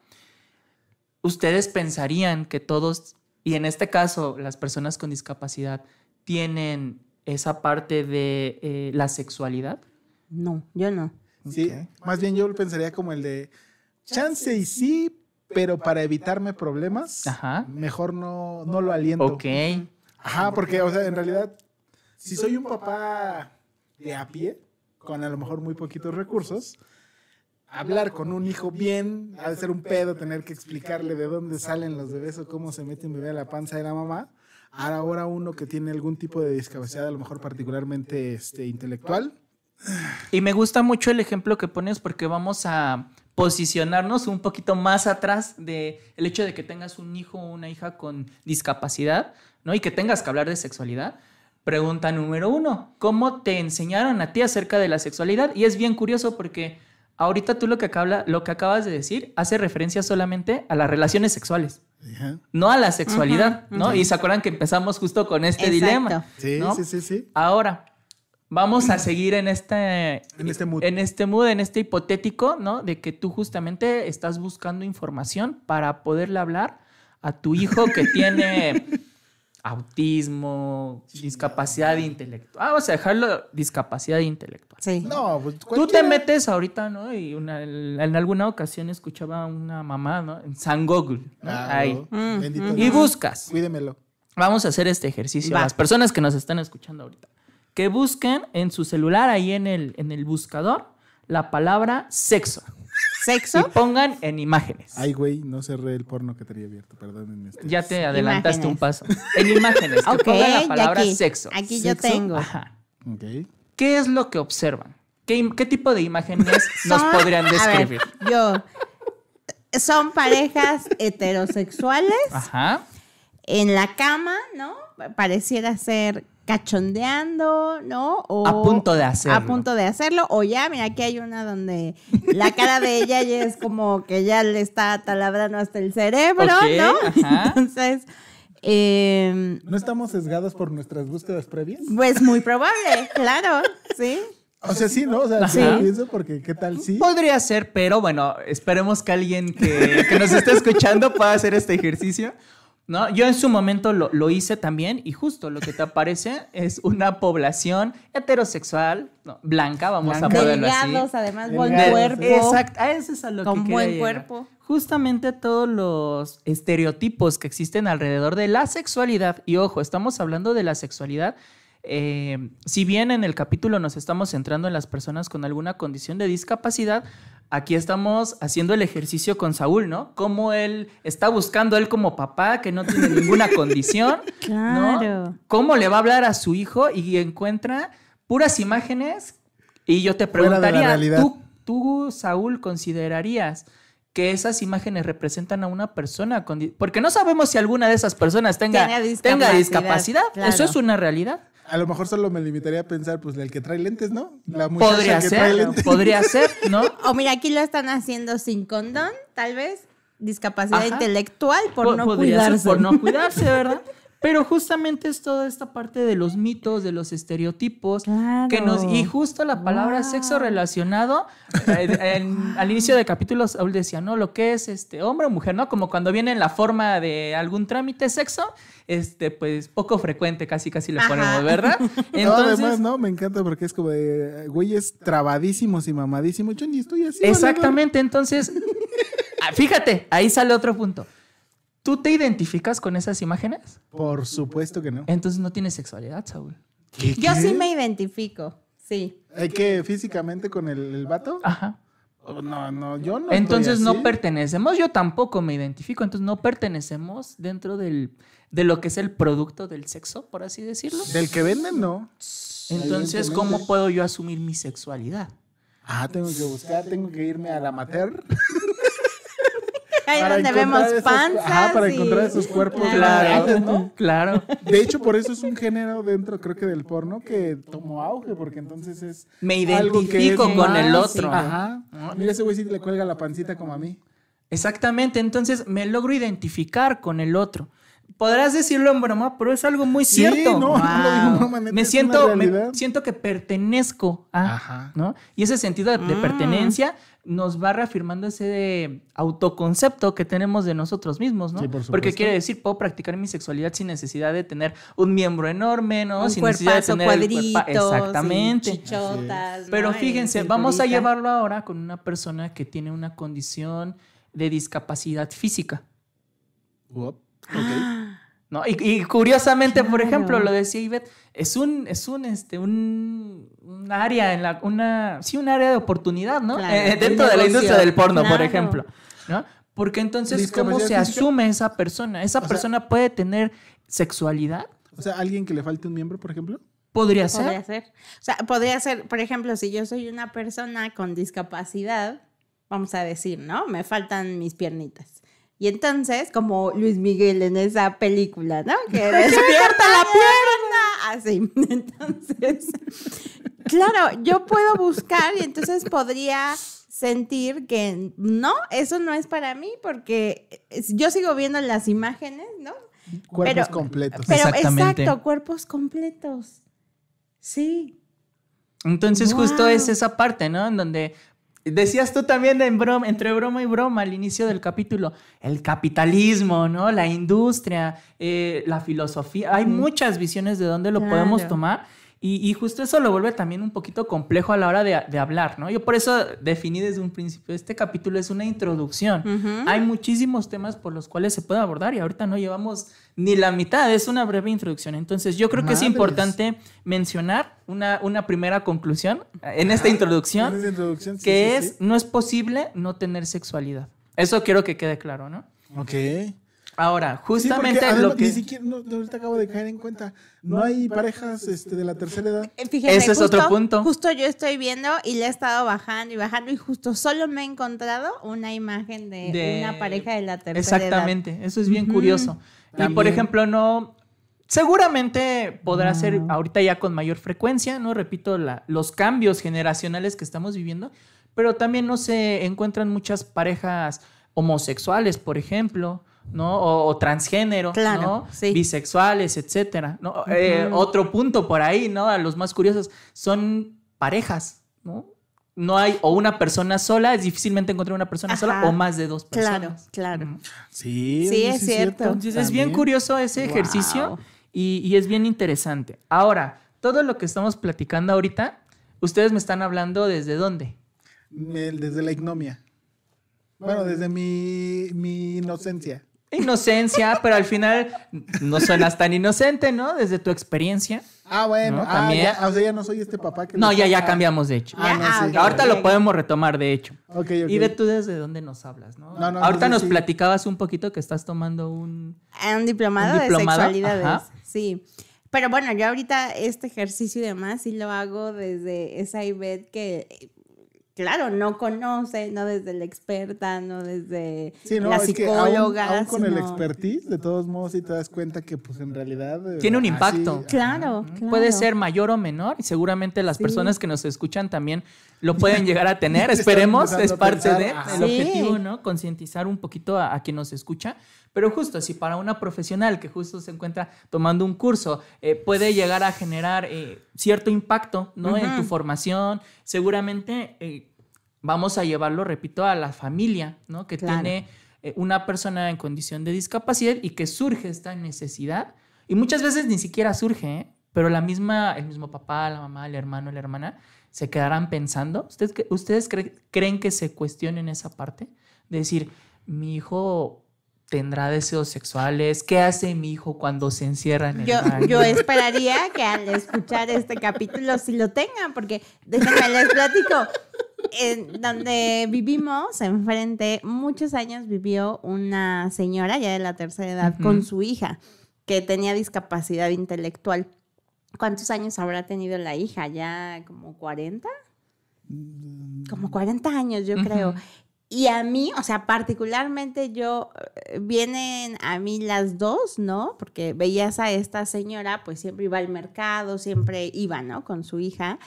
¿Ustedes pensarían que todos, y en este caso las personas con discapacidad, tienen esa parte de la sexualidad? No, yo no. Sí, más bien yo pensaría como el de chance y sí, pero para evitarme problemas, Ajá. mejor no lo aliento. Ok. Ajá, porque, o sea, en realidad, si soy un papá de a pie, con a lo mejor muy poquitos recursos, hablar con un hijo bien, ha de ser un pedo tener que explicarle de dónde salen los bebés o cómo se mete un bebé a la panza de la mamá. Ahora uno que tiene algún tipo de discapacidad, a lo mejor particularmente intelectual. Y me gusta mucho el ejemplo que pones porque vamos a posicionarnos un poquito más atrás de el hecho de que tengas un hijo o una hija con discapacidad, ¿no? Y que tengas que hablar de sexualidad. Pregunta número 1, ¿cómo te enseñaron a ti acerca de la sexualidad? Y es bien curioso porque ahorita tú lo que acabas de decir hace referencia solamente a las relaciones sexuales, Ajá. no a la sexualidad, Ujú, ¿no? ujú. Y se acuerdan que empezamos justo con este Exacto. dilema. Sí, ¿no? sí. Ahora, vamos a seguir en este mood. en este hipotético, ¿no? De que tú justamente estás buscando información para poderle hablar a tu hijo que tiene autismo, discapacidad intelectual. Vamos a dejarlo discapacidad intelectual. Sí. No, pues Tú te cualquiera. metes ahorita, ¿no? Y en alguna ocasión escuchaba a una mamá, ¿no? En San Google, ¿no? Claro. Ahí. Bendito Y Dios. buscas. Cuídemelo. Vamos a hacer este ejercicio. Va. Las personas que nos están escuchando ahorita, que busquen en su celular, ahí en el buscador, la palabra sexo. Y ¿Sexo? pongan en imágenes. Ay, güey, no cerré el porno que tenía abierto, perdónenme. Ya te adelantaste Imágenes. un paso. En imágenes, que Ok, pongan la y palabra aquí, sexo. Aquí ¿Sexo? yo tengo. Ajá. Ok. ¿Qué es lo que observan? ¿Qué tipo de imágenes nos Son- podrían a ver, describir? son parejas heterosexuales Ajá. en la cama, ¿no? Pareciera ser cachondeando, ¿no? O A punto de hacerlo. A punto de hacerlo. O ya, mira, aquí hay una donde la cara de ella ya es como que ya le está taladrando hasta el cerebro, Ok, ¿no? ajá. Entonces, ¿No estamos sesgados por nuestras búsquedas previas? pues muy probable, claro, ¿sí? O sea, sí, ¿no? O sea, sí Ajá. lo pienso porque ¿qué tal sí? Podría ser, pero bueno, esperemos que alguien que nos esté escuchando pueda hacer este ejercicio. ¿No? Yo en su momento lo hice también y justo lo que te aparece es una población heterosexual, ¿no? Blanca, vamos a ponerlo así. Delgados, además, buen Delgados. cuerpo. Exacto, a eso es a lo Con que buen quería llegar. cuerpo. Justamente todos los estereotipos que existen alrededor de la sexualidad, y ojo, estamos hablando de la sexualidad, si bien en el capítulo nos estamos centrando en las personas con alguna condición de discapacidad, aquí estamos haciendo el ejercicio con Saúl, ¿no? Cómo él está buscando él como papá que no tiene ninguna condición, ¿no? Claro. Cómo le va a hablar a su hijo y encuentra puras imágenes. Y yo te Fuera de la preguntaría, realidad. ¿tú, Saúl, considerarías que esas imágenes representan a una persona con... Porque no sabemos si alguna de esas personas tenga Tenga discapacidad, discapacidad. claro. Eso es una realidad. A lo mejor solo me limitaría a pensar, pues, el que trae lentes, ¿no? La muchacha que trae lentes. Podría ser, ¿no? O mira, aquí lo están haciendo sin condón, tal vez. Discapacidad Ajá. intelectual por no Podría ser cuidarse. por no cuidarse, ¿verdad? Pero justamente es toda esta parte de los mitos, de los estereotipos, Claro. y justo la palabra Wow. sexo relacionado, al inicio del capítulo Saúl decía, ¿no? Lo que es hombre o mujer, ¿no? Como cuando viene en la forma de algún trámite sexo, pues poco frecuente, casi le Ajá. ponemos, ¿verdad? No, además, ¿no? Me encanta porque es como de güeyes trabadísimos y mamadísimos. Yo ni estoy así. Exactamente, entonces, fíjate, ahí sale otro punto. ¿Tú te identificas con esas imágenes? Por supuesto que no. Entonces no tienes sexualidad, Saúl. Yo sí me identifico, sí. ¿Hay que físicamente con el vato? Ajá. Oh, no, yo no. Entonces estoy no así. pertenecemos, yo tampoco me identifico, entonces no pertenecemos dentro de lo que es el producto del sexo, por así decirlo. Del que venden, no. Entonces, Evidentemente. ¿cómo puedo yo asumir mi sexualidad? Tengo que buscar, tengo que irme a la mater. Ahí Para donde encontrar vemos esos- panzas. para y- encontrar esos cuerpos Claro. reales, ¿no? Claro. De hecho, por eso es un género dentro, creo que del porno, que tomó auge, porque entonces es Me algo que identifico es con el más, otro. Ajá. Mira, ese güey sí le cuelga la pancita como a mí. Exactamente, entonces me logro identificar con el otro. Podrás decirlo en broma, pero es algo muy cierto. Sí, no lo digo en broma, neta, me es siento, una realidad. me siento que pertenezco a, Ajá. ¿no? Y ese sentido de pertenencia nos va reafirmando ese autoconcepto que tenemos de nosotros mismos, ¿no? Sí, por supuesto. Porque quiere decir, puedo practicar mi sexualidad sin necesidad de tener un miembro enorme, ¿no? Un sin necesidad de cuerpazo, tener el cuadritos, exactamente. chichotas. Pero ¿no? fíjense, En vamos a cinturita. llevarlo ahora con una persona que tiene una condición de discapacidad física, Ok. ¿no? Y curiosamente, por Claro. ejemplo, lo decía Ivette, es un área un área de oportunidad, ¿no? Claro, Dentro un de la negocio. industria del porno, por Claro. ejemplo, ¿no? Porque entonces, ¿cómo se Discapacidad física. asume esa persona? ¿Esa sea- persona puede tener sexualidad? O sea, alguien que le falte un miembro, por ejemplo. Podría ser. Podría ser. O sea, podría ser, por ejemplo, si yo soy una persona con discapacidad, vamos a decir, ¿no? Me faltan mis piernitas. Y entonces, como Luis Miguel en esa película, ¿no? Que despierta la pierna. Así. Entonces, claro, yo puedo buscar y entonces podría sentir que no, eso no es para mí porque yo sigo viendo las imágenes, ¿no? Cuerpos Pero- completos. Pero Exactamente. exacto, cuerpos completos. Sí. Entonces Wow. justo es esa parte, ¿no? En donde decías tú también entre broma y broma al inicio del capítulo, el capitalismo, ¿no? La industria, la filosofía. Hay muchas visiones de dónde lo Claro. podemos tomar y justo eso lo vuelve también un poquito complejo a la hora de hablar, ¿no? Yo por eso definí desde un principio, este capítulo es una introducción. Ujú. Hay muchísimos temas por los cuales se puede abordar y ahorita no llevamos ni la mitad, es una breve introducción. Entonces yo creo que es Madres. importante mencionar una primera conclusión en esta introducción, En esa introducción, sí, que sí, es, sí. no es posible no tener sexualidad. Eso quiero que quede claro, ¿no? Ok. Ahora, Sí, justamente porque además lo que... ni siquiera, ahorita acabo de caer en cuenta, no hay parejas de la tercera edad. Fíjense, Ese es otro punto. Justo yo estoy viendo y le he estado bajando y justo solo me he encontrado una imagen de una pareja de la tercera Exactamente, eso es bien Ujú. curioso. Y por También. ejemplo, no... Seguramente podrá ser ahorita ya con mayor frecuencia, ¿no? Repito, los cambios generacionales que estamos viviendo, pero también no se encuentran muchas parejas homosexuales, por ejemplo, ¿no? O transgénero, Claro, ¿no? sí. Bisexuales, etcétera, ¿no? Otro punto por ahí, ¿no? A los más curiosos, son parejas, ¿no? No hay o una persona sola, es difícilmente encontrar una persona sola Ajá. o más de dos edad. personas. Claro. Ujú. Sí, Sí, es cierto. Entonces es bien También. curioso ese Wow. ejercicio y es bien interesante. Ahora, todo lo que estamos platicando ahorita, ustedes me están hablando desde dónde. Desde la ignomia. Bueno, desde mi inocencia. Inocencia, pero al final no suenas tan inocente, ¿no? Desde tu experiencia. Ah, bueno. No, también. Ya, o sea, ya no soy este papá que... No, le- ya cambiamos de hecho. Ah, no, Ah, sí. ok. Ahorita lo podemos retomar, de hecho. Ok, ok. Y ve tú desde dónde nos hablas, ¿no? No, Ahorita entonces nos sí. platicabas un poquito que estás tomando un... Un diplomado, Un diplomado, de sexualidades. ajá. Sí. Pero bueno, yo ahorita este ejercicio y demás sí lo hago desde esa Ivette que claro, no conoce, no desde la experta, no desde Sí, no, la es psicóloga. que aún con el sino- expertise, de todos modos, sí te das cuenta que, pues, en realidad... Tiene un así- impacto. Claro, claro. Puede ser mayor o menor y seguramente las Sí. personas que nos escuchan también lo pueden llegar a tener. Ya están Esperemos, empezando es a parte pensar, de ajá. el Sí. objetivo, ¿no? Concientizar un poquito a quien nos escucha. Pero justo, si para una profesional que justo se encuentra tomando un curso puede llegar a generar cierto impacto, ¿no? En tu formación, seguramente vamos a llevarlo, repito, a la familia, ¿no? Que Claro. tiene una persona en condición de discapacidad y que surge esta necesidad. Y muchas veces ni siquiera surge, ¿eh? Pero el mismo papá, la mamá, el hermano, la hermana, se quedarán pensando. ¿Ustedes creen que se cuestionen esa parte? De decir, mi hijo tendrá deseos sexuales. ¿Qué hace mi hijo cuando se encierra en el baño? Yo esperaría que al escuchar este capítulo sí lo tengan, porque déjenme les platico. En donde vivimos, enfrente, muchos años vivió una señora ya de la tercera edad con su hija, que tenía discapacidad intelectual. ¿Cuántos años habrá tenido la hija? ¿Ya como 40? Como 40 años, yo creo. Y a mí, o sea, particularmente vienen a mí las dos, ¿no? Porque veías a esta señora, pues siempre iba al mercado, siempre iba, ¿no? Con su hija.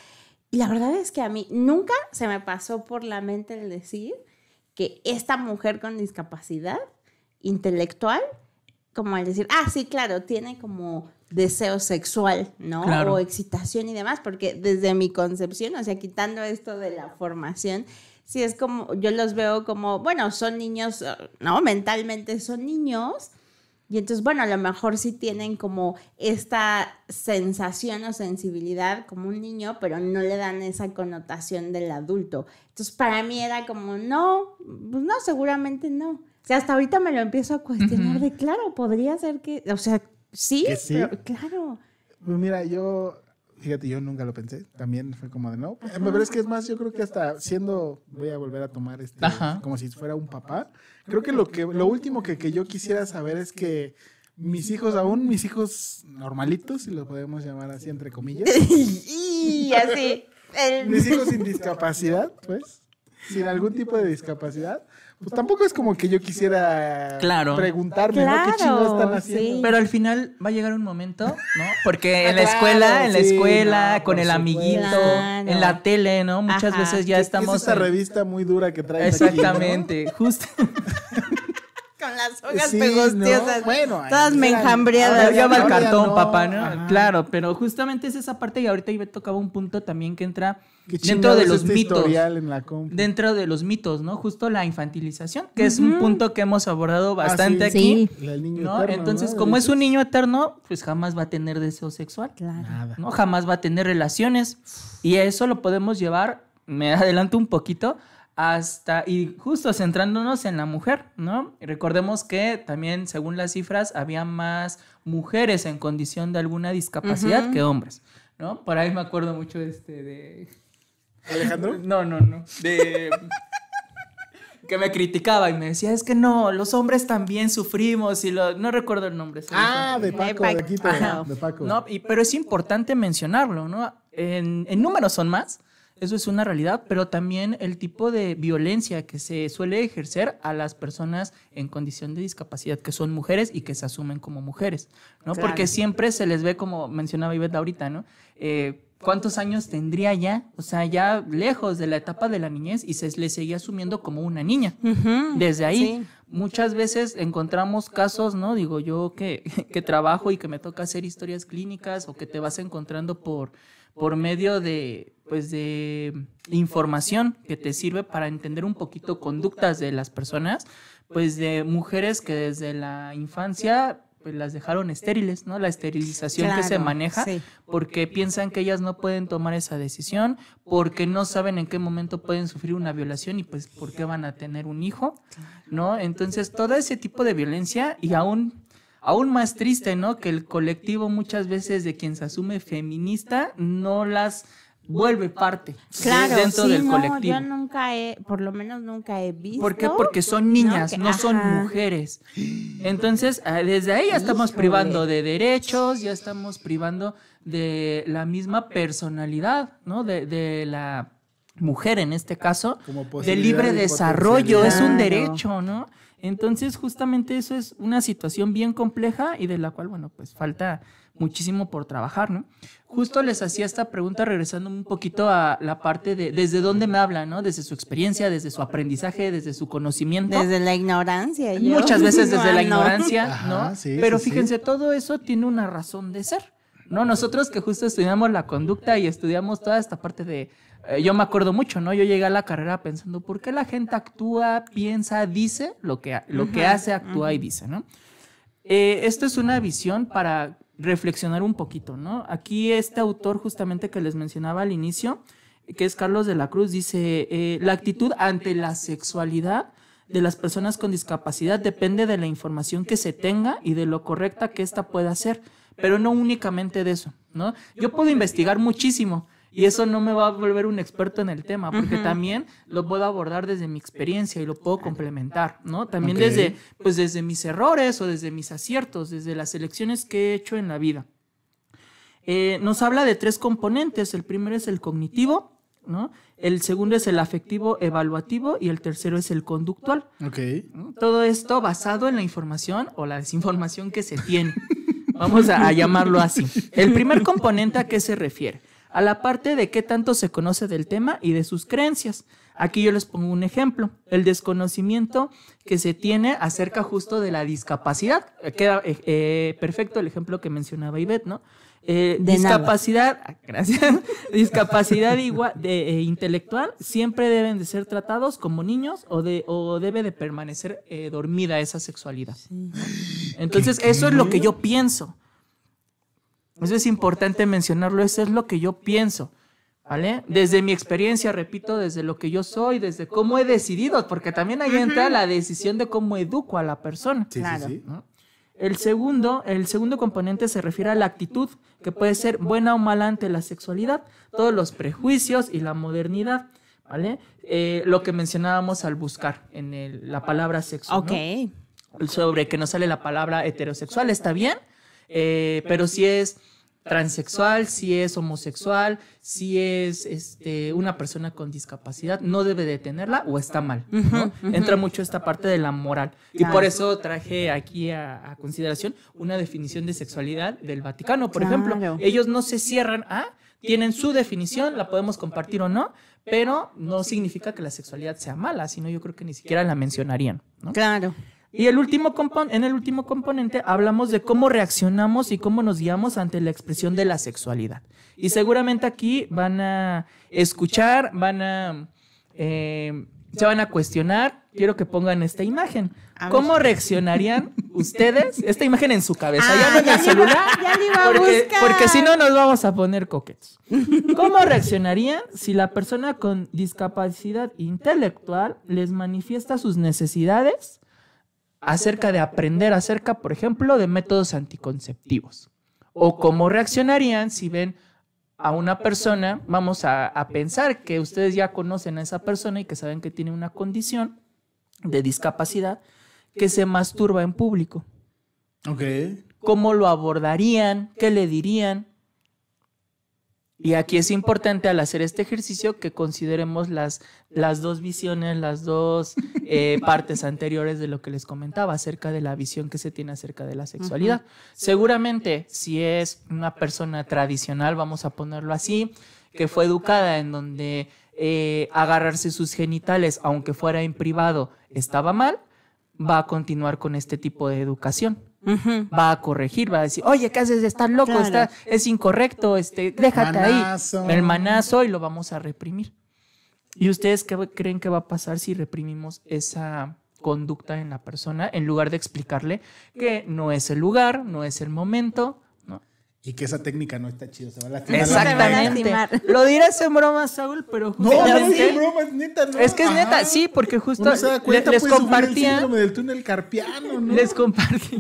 Y la verdad es que a mí nunca se me pasó por la mente el decir que esta mujer con discapacidad intelectual, como al decir, sí, claro, tiene como deseo sexual, ¿no? Claro. O excitación y demás, porque desde mi concepción, o sea, quitando esto de la formación, sí es como, yo los veo como, bueno, son niños, ¿no? Mentalmente son niños. Y entonces, bueno, a lo mejor sí tienen como esta sensación o sensibilidad como un niño, pero no le dan esa connotación del adulto. Entonces, para mí era como, no, pues no, seguramente no. O sea, hasta ahorita me lo empiezo a cuestionar de, claro, podría ser que, o sea, sí, Que sí. pero claro. Pues mira, fíjate, yo nunca lo pensé. También fue como de no. Pero es que es más, yo creo que hasta voy a volver a tomar Ajá. como si fuera un papá. Creo que lo último que yo quisiera saber es que mis hijos normalitos, si los podemos llamar así entre comillas, Y así. mis hijos sin discapacidad, pues, sin algún tipo de discapacidad, pues tampoco es como que yo quisiera Claro. preguntarme, ¿no? ¿Qué Claro, chingados están haciendo? sí. Pero al final va a llegar un momento, ¿no? Porque en Claro, la sí, escuela, no, con por el amiguito, Claro. en la tele, ¿no? Muchas Ajá. veces ya ¿Qué estamos es esa en- revista muy dura que traes aquí, Exactamente, justo. Con las hojas Sí, pegostiosas. ¿no? Bueno, todas ahí me eran- enjambreadas. ahora Ya va el ahora ya cartón, no. papá, ¿no? Ajá. Claro, pero justamente es esa parte y ahorita Ivette tocaba un punto también que entra ¿Qué dentro chingados de es los este mitos. historial en la compu? Dentro de los mitos, ¿no? Justo la infantilización, que es un punto que hemos abordado bastante sí. aquí. Sí. El niño ¿No? eterno, Entonces, ¿no? como es un niño eterno, pues jamás va a tener deseo sexual. Claro. Nada. ¿No? Jamás va a tener relaciones. Y eso lo podemos llevar, me adelanto un poquito, y justo centrándonos en la mujer, ¿no? Y recordemos que también, según las cifras, había más mujeres en condición de alguna discapacidad que hombres, ¿no? Por ahí me acuerdo mucho de... ¿Alejandro? No. Que me criticaba y me decía, es que no, los hombres también sufrimos no recuerdo el nombre. De Paco, de aquí, Ajá. de Paco. No, pero es importante mencionarlo, ¿no? En números son más, eso es una realidad, pero también el tipo de violencia que se suele ejercer a las personas en condición de discapacidad, que son mujeres y que se asumen como mujeres, ¿no? Claro. Porque siempre se les ve, como mencionaba Ivette ahorita, ¿no? ¿Cuántos años tendría ya? O sea, ya lejos de la etapa de la niñez y se le seguía asumiendo como una niña. Desde ahí, Sí. muchas veces encontramos casos, ¿no? Digo, yo que trabajo y que me toca hacer historias clínicas o que te vas encontrando por medio de información que te sirve para entender un poquito conductas de las personas, pues de mujeres que desde la infancia pues las dejaron estériles, ¿no? La esterilización que se Claro, maneja, sí. porque piensan que ellas no pueden tomar esa decisión, porque no saben en qué momento pueden sufrir una violación y pues por qué van a tener un hijo, ¿no? Entonces, todo ese tipo de violencia y aún más triste, ¿no? Que el colectivo muchas veces de quien se asume feminista no las vuelve parte Claro, dentro sí, del no, colectivo. yo por lo menos nunca he visto. ¿Por qué? Porque son niñas, que- no son ajá. mujeres. Entonces, desde ahí ya estamos Híjole. privando de derechos, ya estamos privando de la misma personalidad, ¿no? De la mujer en este caso, Como de posibilidad libre y desarrollo, es un Claro. derecho, ¿no? Entonces, justamente eso es una situación bien compleja y de la cual, bueno, pues falta muchísimo por trabajar, ¿no? Justo les hacía esta pregunta regresando un poquito a la parte de desde dónde me hablan, ¿no? Desde su experiencia, desde su aprendizaje, desde su conocimiento. Desde la ignorancia. Muchas veces desde la Igual, ¿no? ignorancia, Ajá, ¿no? sí, Pero sí, fíjense, todo eso tiene una razón de ser, ¿no? Nosotros que justo estudiamos la conducta y estudiamos toda esta parte de... yo me acuerdo mucho, ¿no? Yo llegué a la carrera pensando, ¿por qué la gente actúa, piensa, dice lo que hace, actúa y dice, ¿no? Esto es una visión para reflexionar un poquito, ¿no? Aquí este autor justamente que les mencionaba al inicio, que es Carlos de la Cruz, dice, la actitud ante la sexualidad de las personas con discapacidad depende de la información que se tenga y de lo correcta que ésta pueda ser, pero no únicamente de eso, ¿no? Yo puedo investigar muchísimo y eso no me va a volver un experto en el tema, porque también lo puedo abordar desde mi experiencia y lo puedo complementar, ¿no? También desde mis errores o desde mis aciertos, desde las elecciones que he hecho en la vida. Nos habla de 3 componentes. El primero es el cognitivo, ¿no? El segundo es el afectivo evaluativo y el tercero es el conductual. Ok. Todo esto basado en la información o la desinformación que se tiene. Vamos a llamarlo así. El primer componente, ¿a qué se refiere? A la parte de qué tanto se conoce del tema y de sus creencias. Aquí yo les pongo un ejemplo. El desconocimiento que se tiene acerca justo de la discapacidad. Queda perfecto el ejemplo que mencionaba Ivette, ¿no? Discapacidad, gracias. Discapacidad intelectual siempre deben de ser tratados como niños o debe de permanecer dormida esa sexualidad. Sí. Entonces, eso es lo que yo pienso. Eso es importante mencionarlo, eso es lo que yo pienso, ¿vale? Desde mi experiencia, repito, desde lo que yo soy, desde cómo he decidido, porque también ahí entra la decisión de cómo educo a la persona. Sí, Claro. sí, sí. ¿No? El segundo componente se refiere a la actitud, que puede ser buena o mala ante la sexualidad, todos los prejuicios y la modernidad, ¿vale? Lo que mencionábamos al buscar en la palabra sexo, Ok. ¿no? Sobre que nos sale la palabra heterosexual, está bien, pero si es transexual, si es homosexual, si es una persona con discapacidad, no debe de tenerla o está mal, ¿no? Entra mucho esta parte de la moral. Y por eso traje aquí a consideración una definición de sexualidad del Vaticano, por ejemplo. Ellos no se cierran tienen su definición, la podemos compartir o no, pero no significa que la sexualidad sea mala, sino yo creo que ni siquiera la mencionarían, ¿no? Claro. Y en el último componente hablamos de cómo reaccionamos y cómo nos guiamos ante la expresión de la sexualidad. Y seguramente aquí van a escuchar, se van a cuestionar. Quiero que pongan esta imagen. ¿Cómo reaccionarían ustedes? Esta imagen en su cabeza, ya no en el celular. Ya le iba a buscar. Porque si no nos vamos a poner coquetos. ¿Cómo reaccionarían si la persona con discapacidad intelectual les manifiesta sus necesidades acerca de aprender acerca, por ejemplo, de métodos anticonceptivos? O cómo reaccionarían si ven a una persona, vamos a pensar que ustedes ya conocen a esa persona y que saben que tiene una condición de discapacidad, que se masturba en público. Ok. ¿Cómo lo abordarían? ¿Qué le dirían? Y aquí es importante al hacer este ejercicio que consideremos las dos visiones, las dos partes anteriores de lo que les comentaba acerca de la visión que se tiene acerca de la sexualidad. Seguramente si es una persona tradicional, vamos a ponerlo así, que fue educada en donde agarrarse sus genitales, aunque fuera en privado, estaba mal, va a continuar con este tipo de educación. Va a corregir, va a decir, oye, ¿qué haces? Estás loco, Claro. es incorrecto, déjate Manazo. ahí. El manazo y lo vamos a reprimir. ¿Y ustedes qué creen que va a pasar si reprimimos esa conducta en la persona en lugar de explicarle que no es el lugar, no es el momento, ¿no? Y que esa técnica no está chida, se va a lastimar. Exactamente. lastimar. Lo dirás en broma, Saúl, pero No, justamente... es broma, es neta, ¿no? Es que es Ajá. neta, sí, porque justo Uno se da cuenta, les puede sufrir el compartía... síndrome del túnel carpiano, ¿no? Les compartí.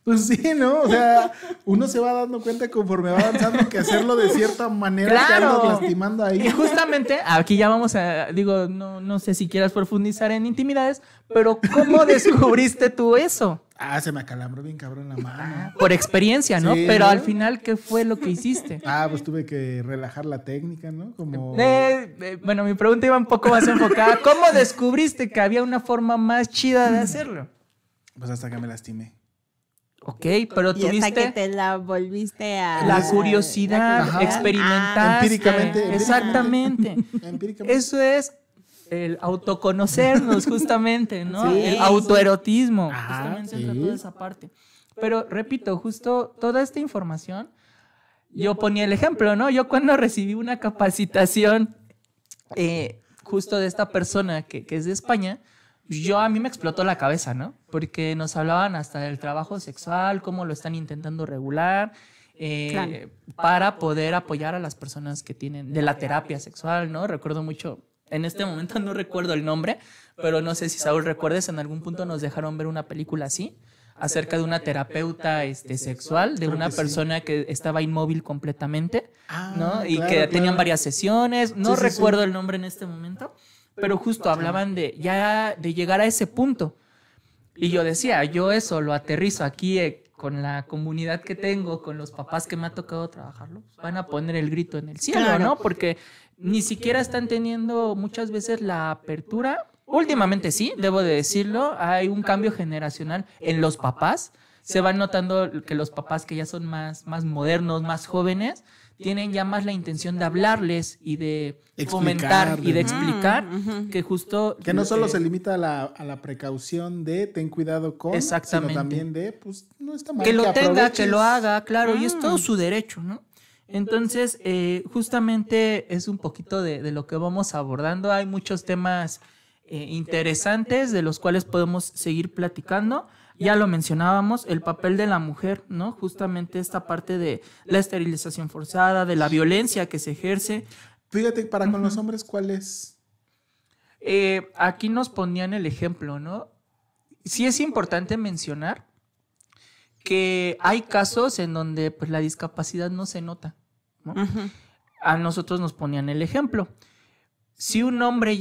Pues sí, ¿no? O sea, uno se va dando cuenta conforme va avanzando que hacerlo de cierta manera te andas lastimando ahí. Y justamente, aquí ya vamos a, digo, no sé si quieras profundizar en intimidades, pero ¿cómo descubriste tú eso? Se me acalambró bien cabrón la mano. Por experiencia, ¿no? Sí, Pero ¿no? al final, ¿qué fue lo que hiciste? Pues tuve que relajar la técnica, ¿no? Como... Bueno, mi pregunta iba un poco más enfocada. ¿Cómo descubriste que había una forma más chida de hacerlo? Pues hasta que me lastimé. Ok, pero Y hasta que tuviste te la volviste a... la curiosidad, Ajá. experimentaste. Empíricamente. Exactamente. Empíricamente. Eso es el autoconocernos, justamente, ¿no? Sí. El autoerotismo. Ajá, Justamente entra sí. toda esa parte. Pero repito, justo toda esta información, yo ponía el ejemplo, ¿no? Yo cuando recibí una capacitación justo de esta persona que es de España, a mí me explotó la cabeza, ¿no? Porque nos hablaban hasta del trabajo sexual, cómo lo están intentando regular, Claro. para poder apoyar a las personas que tienen de la terapia sexual, ¿no? Recuerdo mucho, en este momento no recuerdo el nombre, pero no sé si Saúl recuerdes, en algún punto nos dejaron ver una película así, acerca de una terapeuta sexual, de Creo una que sí. persona que estaba inmóvil completamente, ¿no? Y claro, que tenían claro. varias sesiones, no Sí, sí, recuerdo sí. el nombre en este momento, pero justo hablaban de llegar a ese punto. Y yo decía, yo eso lo aterrizo aquí con la comunidad que tengo, con los papás que me ha tocado trabajarlo, van a poner el grito en el cielo, Claro. ¿no? Porque ni siquiera están teniendo muchas veces la apertura. Últimamente sí, debo de decirlo, hay un cambio generacional en los papás. Se van notando que los papás que ya son más modernos, más jóvenes, tienen ya más la intención de hablarles y de fomentar y de explicar que justo... Que no solo se limita a la precaución de ten cuidado con, Exactamente. sino también de, pues, no está mal que lo tenga, aproveches. que lo haga, claro, y es todo su derecho, ¿no? Entonces, justamente es un poquito de lo que vamos abordando. Hay muchos temas interesantes de los cuales podemos seguir platicando. Ya lo mencionábamos, el papel de la mujer, ¿no? Justamente esta parte de la esterilización forzada, de la violencia que se ejerce. Fíjate, para con los hombres, ¿cuál es? Aquí nos ponían el ejemplo, ¿no? Sí es importante mencionar que hay casos en donde pues, la discapacidad no se nota, ¿no? A nosotros nos ponían el ejemplo. Si un hombre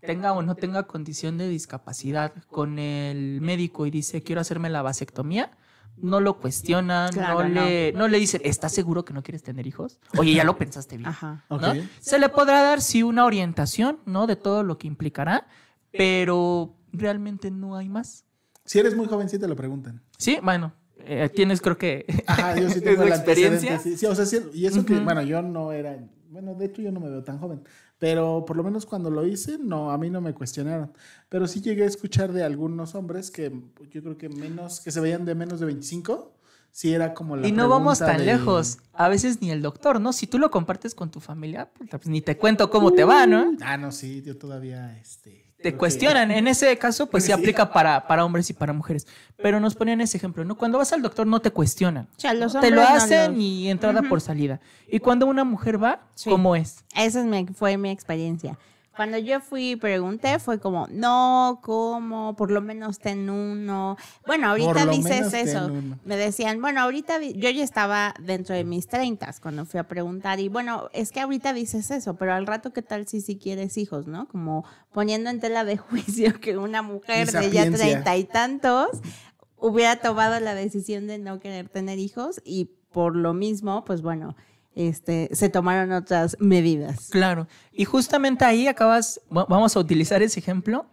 tenga o no tenga condición de discapacidad con el médico y dice quiero hacerme la vasectomía, no lo cuestionan, Claro, no le dicen ¿estás seguro que no quieres tener hijos? Oye, ya lo pensaste bien. Ajá. ¿no? Ok. Se le podrá dar sí una orientación, ¿no? De todo lo que implicará, pero realmente no hay más. Si eres muy joven, sí te lo preguntan. Sí, bueno, tienes creo que Ajá, yo sí tengo ¿Es la la experiencia? experiencia. Sí, o sea, sí, y eso que, Ujú. bueno, yo no era, bueno, de hecho yo no me veo tan joven, pero por lo menos cuando lo hice, no, a mí no me cuestionaron. Pero sí llegué a escuchar de algunos hombres que yo creo que que se veían de menos de 25, sí era como la Y no vamos pregunta tan de- lejos. A veces ni el doctor, ¿no? Si tú lo compartes con tu familia, pues ni te cuento cómo te va, ¿no? No, sí, yo todavía, Te creo que- cuestionan. En ese caso, pues sí Sí. aplica para hombres y para mujeres. Pero nos ponían ese ejemplo, ¿no? Cuando vas al doctor no te cuestionan. O sea, los Te hombres lo no hacen los- y entrada por salida. Y cuando una mujer va, Sí. ¿cómo es? Esa fue mi experiencia. Cuando yo fui y pregunté, fue como, no, ¿cómo? Por lo menos ten uno. Bueno, Por ahorita lo dices menos ten eso. uno. Me decían, bueno, ahorita yo ya estaba dentro de mis 30 cuando fui a preguntar. Y bueno, es que ahorita dices eso, pero al rato, ¿qué tal si quieres hijos, no? Como poniendo en tela de juicio que una mujer Mi de ya sapiencia. 30 y tantos hubiera tomado la decisión de no querer tener hijos y por lo mismo, pues bueno, se tomaron otras medidas. Claro. Y justamente ahí vamos a utilizar ese ejemplo.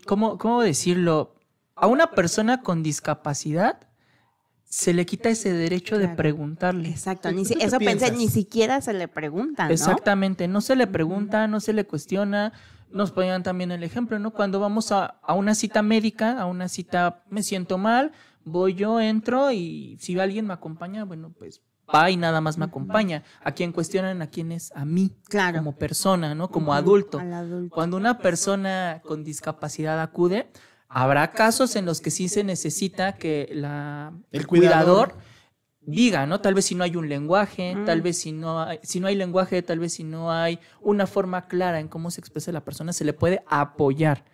¿Cómo decirlo? A una persona con discapacidad se le quita ese derecho de Claro. preguntarle. Exacto, ¿Tú qué eso pensé, piensas? ni siquiera se le preguntan, ¿no? Exactamente, no se le pregunta, no se le cuestiona. Nos ponían también el ejemplo, ¿no? Cuando vamos a una cita médica, a una cita, me siento mal, voy yo, entro y si alguien me acompaña, bueno, pues va y nada más me acompaña. A quien cuestionan, a quién es, a mí, Claro. como persona, ¿no? Como adulto. Al adulto. Cuando una persona con discapacidad acude, habrá casos en los que sí se necesita que el El cuidador cuidador diga, ¿no? Tal vez si no hay un lenguaje, tal vez si no hay lenguaje, tal vez si no hay una forma clara en cómo se expresa la persona, se le puede apoyar.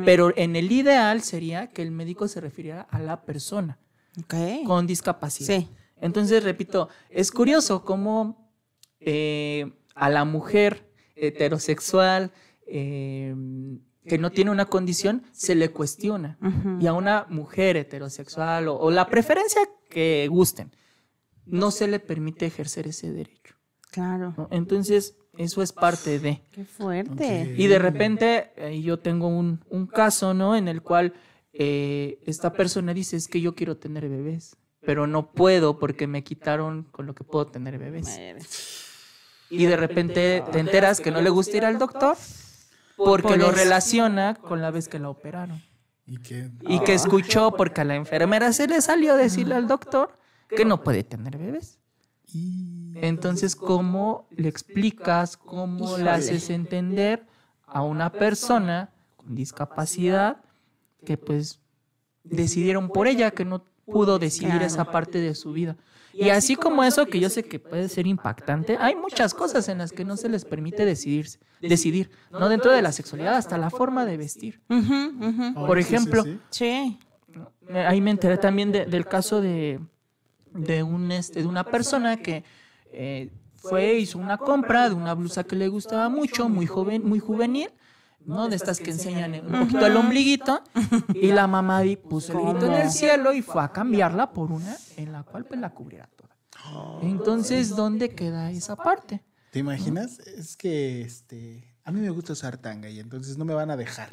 Pero en el ideal sería que el médico se refiriera a la persona con discapacidad. Sí. Entonces, repito, es curioso cómo a la mujer heterosexual que no tiene una condición se le cuestiona. Y a una mujer heterosexual o la preferencia que gusten, no se le permite ejercer ese derecho. Claro. ¿No? Entonces, eso es parte de. Qué fuerte. Y de repente, yo tengo un caso, ¿no? En el cual esta persona dice, es que yo quiero tener bebés, pero no puedo porque me quitaron con lo que puedo tener bebés. Y de repente te enteras que no le gusta ir al doctor porque lo relaciona con la vez que la operaron. Y que escuchó porque a la enfermera se le salió decirle al doctor que no puede tener bebés. Entonces, ¿cómo le explicas, cómo le haces entender a una persona con discapacidad que pues decidieron por ella, que no pudo decidir esa parte de su vida? Y así como eso, que yo sé que puede ser impactante, hay muchas cosas en las que no se les permite decidir, no dentro de la sexualidad, hasta la forma de vestir. Por ejemplo, Sí. ahí me enteré también del caso de una persona que hizo una compra de una blusa que le gustaba mucho, muy juvenil, ¿no? De estas que enseñan un poquito el ombliguito, y la mamá puso el grito en el cielo y fue a cambiarla por una en la cual pues la cubriera toda. Entonces, ¿dónde queda esa parte? ¿Te imaginas? Es que a mí me gusta usar tanga y entonces no me van a dejar,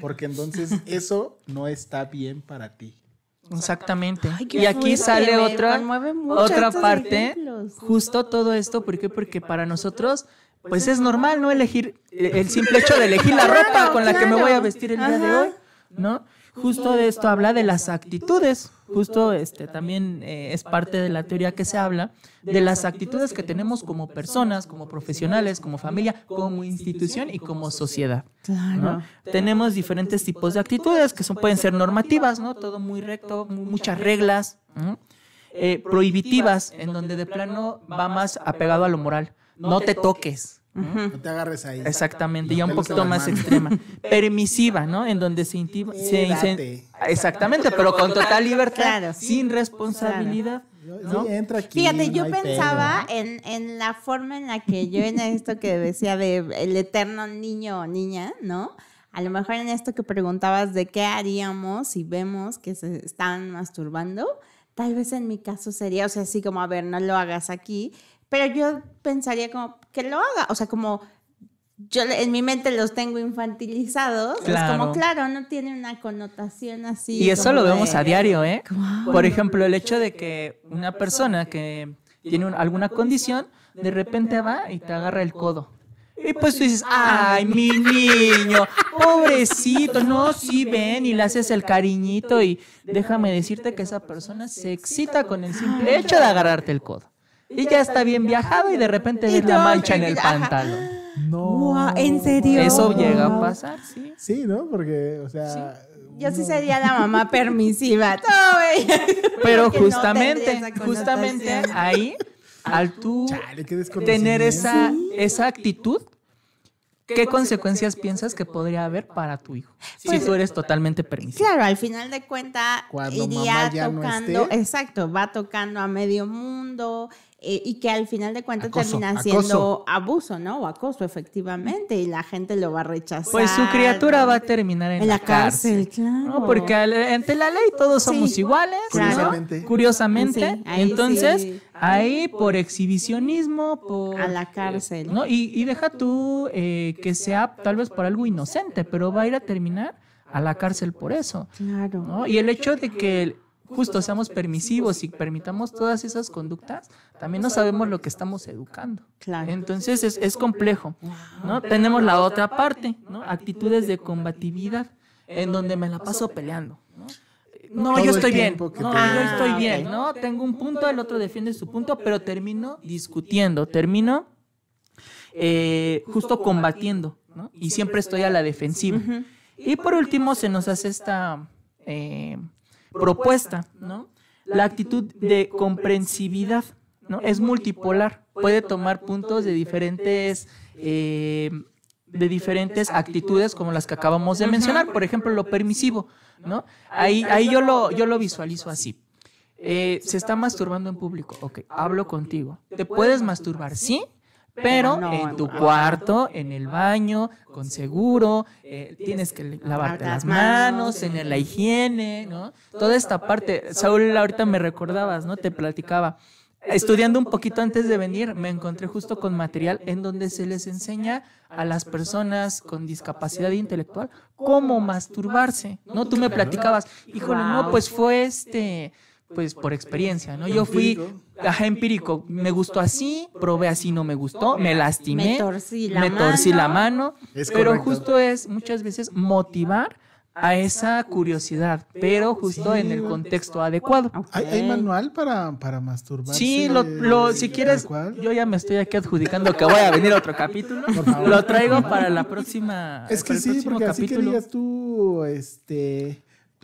porque entonces eso no está bien para ti. Exactamente. Ay, qué y aquí fuerte, sale me otra conmueve mucho estos parte, ejemplos. justo todo esto, ¿por qué? Porque para nosotros pues es normal, ¿no? Elegir el simple hecho de elegir la ropa con la que me voy a vestir el día de hoy, ¿no? Justo de esto habla de las actitudes. Justo también es parte de la teoría que se habla de las actitudes que tenemos como personas, como profesionales, como familia, como institución y como sociedad. Claro. ¿No? Tenemos diferentes tipos de actitudes que pueden ser normativas, ¿no? Todo muy recto, muchas reglas, ¿no? Prohibitivas, en donde de plano va más apegado a lo moral. No te toques. No te agarres ahí. Exactamente, ya un poquito más extrema. Permisiva, ¿no? En donde se exactamente, pero con total libertad, Claro. sin responsabilidad. ¿No? Sí, entra aquí. Fíjate, yo no hay pensaba pedo. en la forma en la que yo en esto que decía de el eterno niño o niña, ¿no? A lo mejor en esto que preguntabas de qué haríamos si vemos que se están masturbando, tal vez en mi caso sería, o sea, así como, a ver, no lo hagas aquí, pero yo pensaría como que lo haga, o sea, como yo en mi mente los tengo infantilizados, Claro. es como, claro, no tiene una connotación así. Y eso como lo de- vemos a diario, ¿eh? Wow. Por ejemplo, el hecho de que una persona que tiene alguna condición, de repente va y te agarra el codo. Y pues tú dices, ay, mi niño, pobrecito, no, sí, ven, y le haces el cariñito, y déjame decirte que esa persona se excita con el simple hecho de agarrarte el codo. Y ya está bien viajado y de repente ves la mancha en el pantalón. No. Guau, ¿en serio? Eso llega a pasar, sí. Sí, ¿no? Porque, o sea. Yo sí no. sería la mamá permisiva. Todo bien. Pero Que no justamente, tendría esa connotación. ahí, al tú Chale, qué tener desconocimiento. esa actitud, ¿qué consecuencias piensas que podría haber para tu hijo? Pues, si tú eres totalmente permisivo. Claro, al final de cuentas Cuando iría mamá ya no tocando, esté. exacto, va tocando a medio mundo y que al final de cuentas Acoso, termina acoso. siendo abuso, ¿no? O acoso, efectivamente, y la gente lo va a rechazar. Pues su criatura va a terminar en la cárcel. claro. ¿no? Porque ante la ley todos somos Sí. iguales, Claro. Curiosamente. Curiosamente. Sí, ahí Entonces, sí. ahí por exhibicionismo, por... A la cárcel. ¿no? Y deja tú que sea tal vez por algo inocente, pero va a ir a terminar a la cárcel por eso. Claro. ¿no? Y el hecho de que justo seamos permisivos y permitamos todas esas conductas, también no sabemos lo que estamos educando. Claro. Entonces es complejo, ¿no? Tenemos la otra parte, ¿no? Actitudes de combatividad, en donde me la paso peleando, ¿no? No, Todo yo el estoy bien, tiempo que no, te- yo estoy bien, ok. ¿no? Tengo un punto, el otro defiende su punto, pero termino discutiendo, termino justo combatiendo, ¿no? Y siempre estoy a la defensiva. Y por último se nos hace esta propuesta, ¿no? la actitud de comprensividad, ¿no? Es multipolar, puede tomar puntos de diferentes actitudes como las que acabamos de mencionar. Por ejemplo, lo permisivo, ¿no? Ahí yo lo visualizo así. Se está masturbando en público. Ok, hablo contigo. ¿Te puedes masturbar? Sí, pero en tu cuarto, en el baño, con seguro, tienes que lavarte las manos, tener la higiene, ¿no? Toda esta parte. Saúl, ahorita me recordabas, ¿no? Te platicaba. Estudiando un poquito antes de venir, me encontré justo con material en donde se les enseña a las personas con discapacidad intelectual cómo masturbarse, ¿no? Tú me platicabas, híjole, no, pues fue pues por experiencia, ¿no? Yo fui empírico, me gustó así, probé así, no me gustó, me lastimé, me torcí la mano, pero justo es muchas veces motivar a esa curiosidad, pero justo en el contexto adecuado. ¿Hay manual para masturbarse? Sí, si quieres, yo ya me estoy aquí adjudicando que voy a venir a otro capítulo. Lo traigo para la próxima. Es que sí, porque así que digas tú,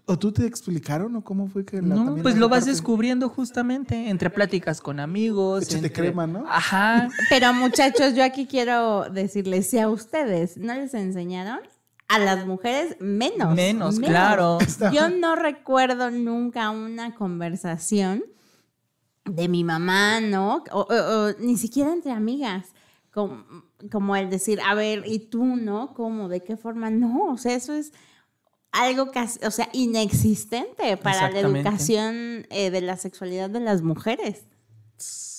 ¿o tú te explicaron o cómo fue que no, pues lo vas descubriendo justamente entre pláticas con amigos. Échate crema, ¿no? Ajá. Pero muchachos, yo aquí quiero decirles, si a ustedes no les enseñaron, a las mujeres menos. Claro. Yo no recuerdo nunca una conversación de mi mamá, ¿no? O ni siquiera entre amigas, como el decir, a ver, ¿y tú, no? ¿Cómo? ¿De qué forma? No, o sea, eso es algo casi, o sea, inexistente para la educación de la sexualidad de las mujeres.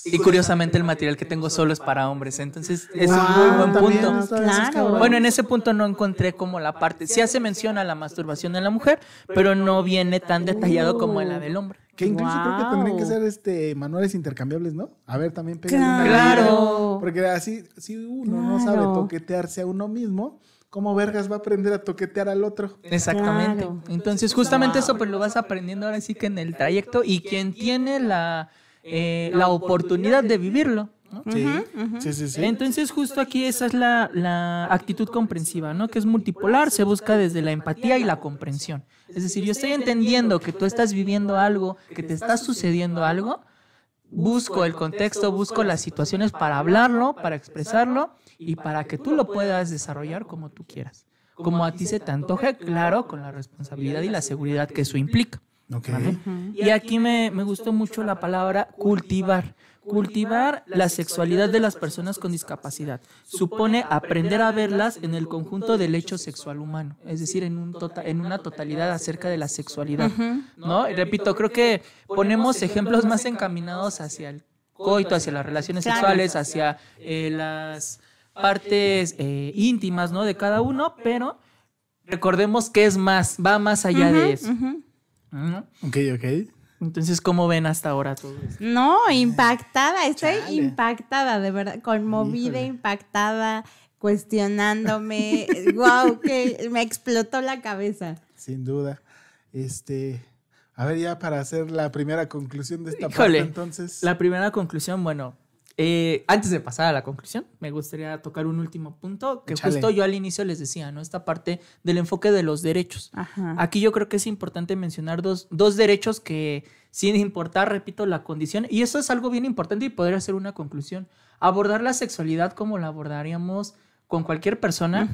Y curiosamente el material que tengo solo es para hombres, entonces es un muy buen punto. Claro. Bueno, en ese punto no encontré como la parte, sí hace mención a la masturbación en la mujer, pero no viene tan detallado como en la del hombre. Que incluso creo que tendrían que ser manuales intercambiables, ¿no? A ver, también pégale una. Claro. Porque así, si uno no sabe toquetearse a uno mismo, ¿cómo vergas va a aprender a toquetear al otro? Exactamente. Claro. Entonces, justamente eso pues lo vas aprendiendo ahora sí que en el trayecto, y quien tiene la oportunidad de vivirlo, ¿no? Sí. Entonces, justo aquí esa es la actitud comprensiva, ¿no? Que es multipolar, se busca desde la empatía y la comprensión. Es decir, yo estoy entendiendo que tú estás viviendo algo, que te está sucediendo algo, busco el contexto, busco las situaciones para hablarlo, para expresarlo y para que tú lo puedas desarrollar como tú quieras. Como a ti se te antoje, claro, con la responsabilidad y la seguridad que eso implica. Okay. Y aquí me gustó mucho la palabra cultivar. Cultivar la sexualidad de las personas con discapacidad supone aprender a verlas en el conjunto del hecho sexual humano, es decir, en una totalidad acerca de la sexualidad, ¿no? Y repito, creo que ponemos ejemplos más encaminados hacia el coito, hacia las relaciones sexuales, hacia las partes íntimas, ¿no? De cada uno, pero recordemos que es más, va más allá de eso. Ok. Entonces, ¿cómo ven hasta ahora todo esto? No, impactada, estoy impactada, de verdad, conmovida, impactada, cuestionándome. Wow, que me explotó la cabeza. Sin duda. A ver, ya para hacer la primera conclusión de esta parte, entonces. La primera conclusión, bueno, antes de pasar a la conclusión, me gustaría tocar un último punto que justo yo al inicio les decía, ¿no? Esta parte del enfoque de los derechos. Ajá. Aquí yo creo que es importante mencionar dos derechos que, sin importar, repito, la condición, y eso es algo bien importante y podría ser una conclusión. Abordar la sexualidad como la abordaríamos con cualquier persona.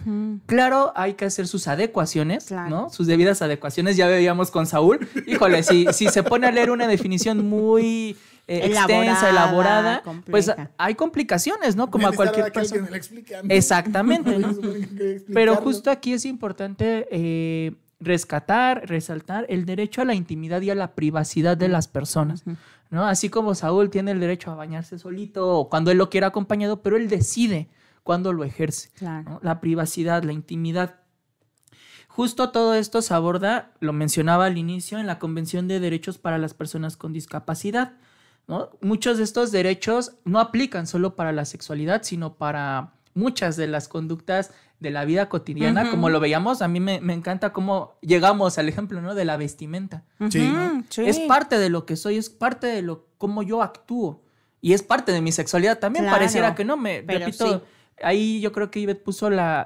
Claro, hay que hacer sus adecuaciones, ¿no? Sus debidas adecuaciones. Ya veíamos con Saúl. Híjole, si se pone a leer una definición muy extensa, elaborada, pues hay complicaciones, ¿no? Como a cualquier persona. Exactamente, ¿no? Pero justo aquí es importante resaltar el derecho a la intimidad y a la privacidad de las personas, ¿no? Así como Saúl tiene el derecho a bañarse solito o cuando él lo quiera acompañado, pero él decide cuándo lo ejerce, ¿no? La privacidad, la intimidad. Justo todo esto se aborda, lo mencionaba al inicio, en la Convención de Derechos para las Personas con Discapacidad, ¿no? Muchos de estos derechos no aplican solo para la sexualidad, sino para muchas de las conductas de la vida cotidiana, como lo veíamos. A mí me encanta cómo llegamos al ejemplo, ¿no? De la vestimenta. ¿No? Sí. Es parte de lo que soy, es parte de cómo yo actúo y es parte de mi sexualidad también. Pareciera que no, repito. Sí. Ahí yo creo que Ivette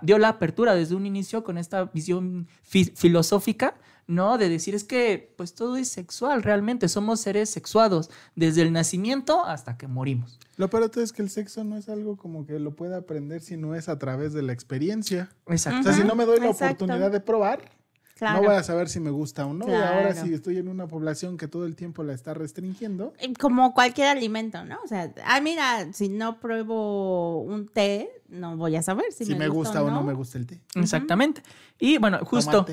dio la apertura desde un inicio con esta visión filosófica, ¿no? De decir, es que pues todo es sexual realmente, somos seres sexuados desde el nacimiento hasta que morimos. Lo peor de todo es que el sexo no es algo como que lo pueda aprender si no es a través de la experiencia. Exacto. O sea, si no me doy la Exacto. oportunidad de probar, Claro. no voy a saber si me gusta o no. Claro. Y ahora si estoy en una población que todo el tiempo la está restringiendo. Como cualquier alimento, ¿no? O sea, mira, si no pruebo un té, no voy a saber si Si me gusta o no me gusta el té. Exactamente. Y bueno, justo,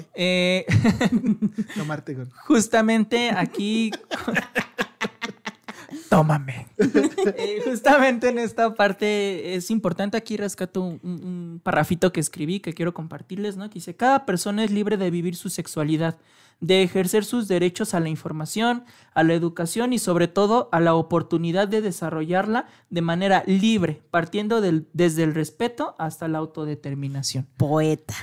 Tomarte con... justamente aquí... Tómame. Justamente en esta parte es importante, aquí rescato un parrafito que escribí que quiero compartirles, ¿no? Que dice, cada persona es libre de vivir su sexualidad, de ejercer sus derechos a la información, a la educación y sobre todo a la oportunidad de desarrollarla de manera libre, partiendo desde el respeto hasta la autodeterminación. Poeta.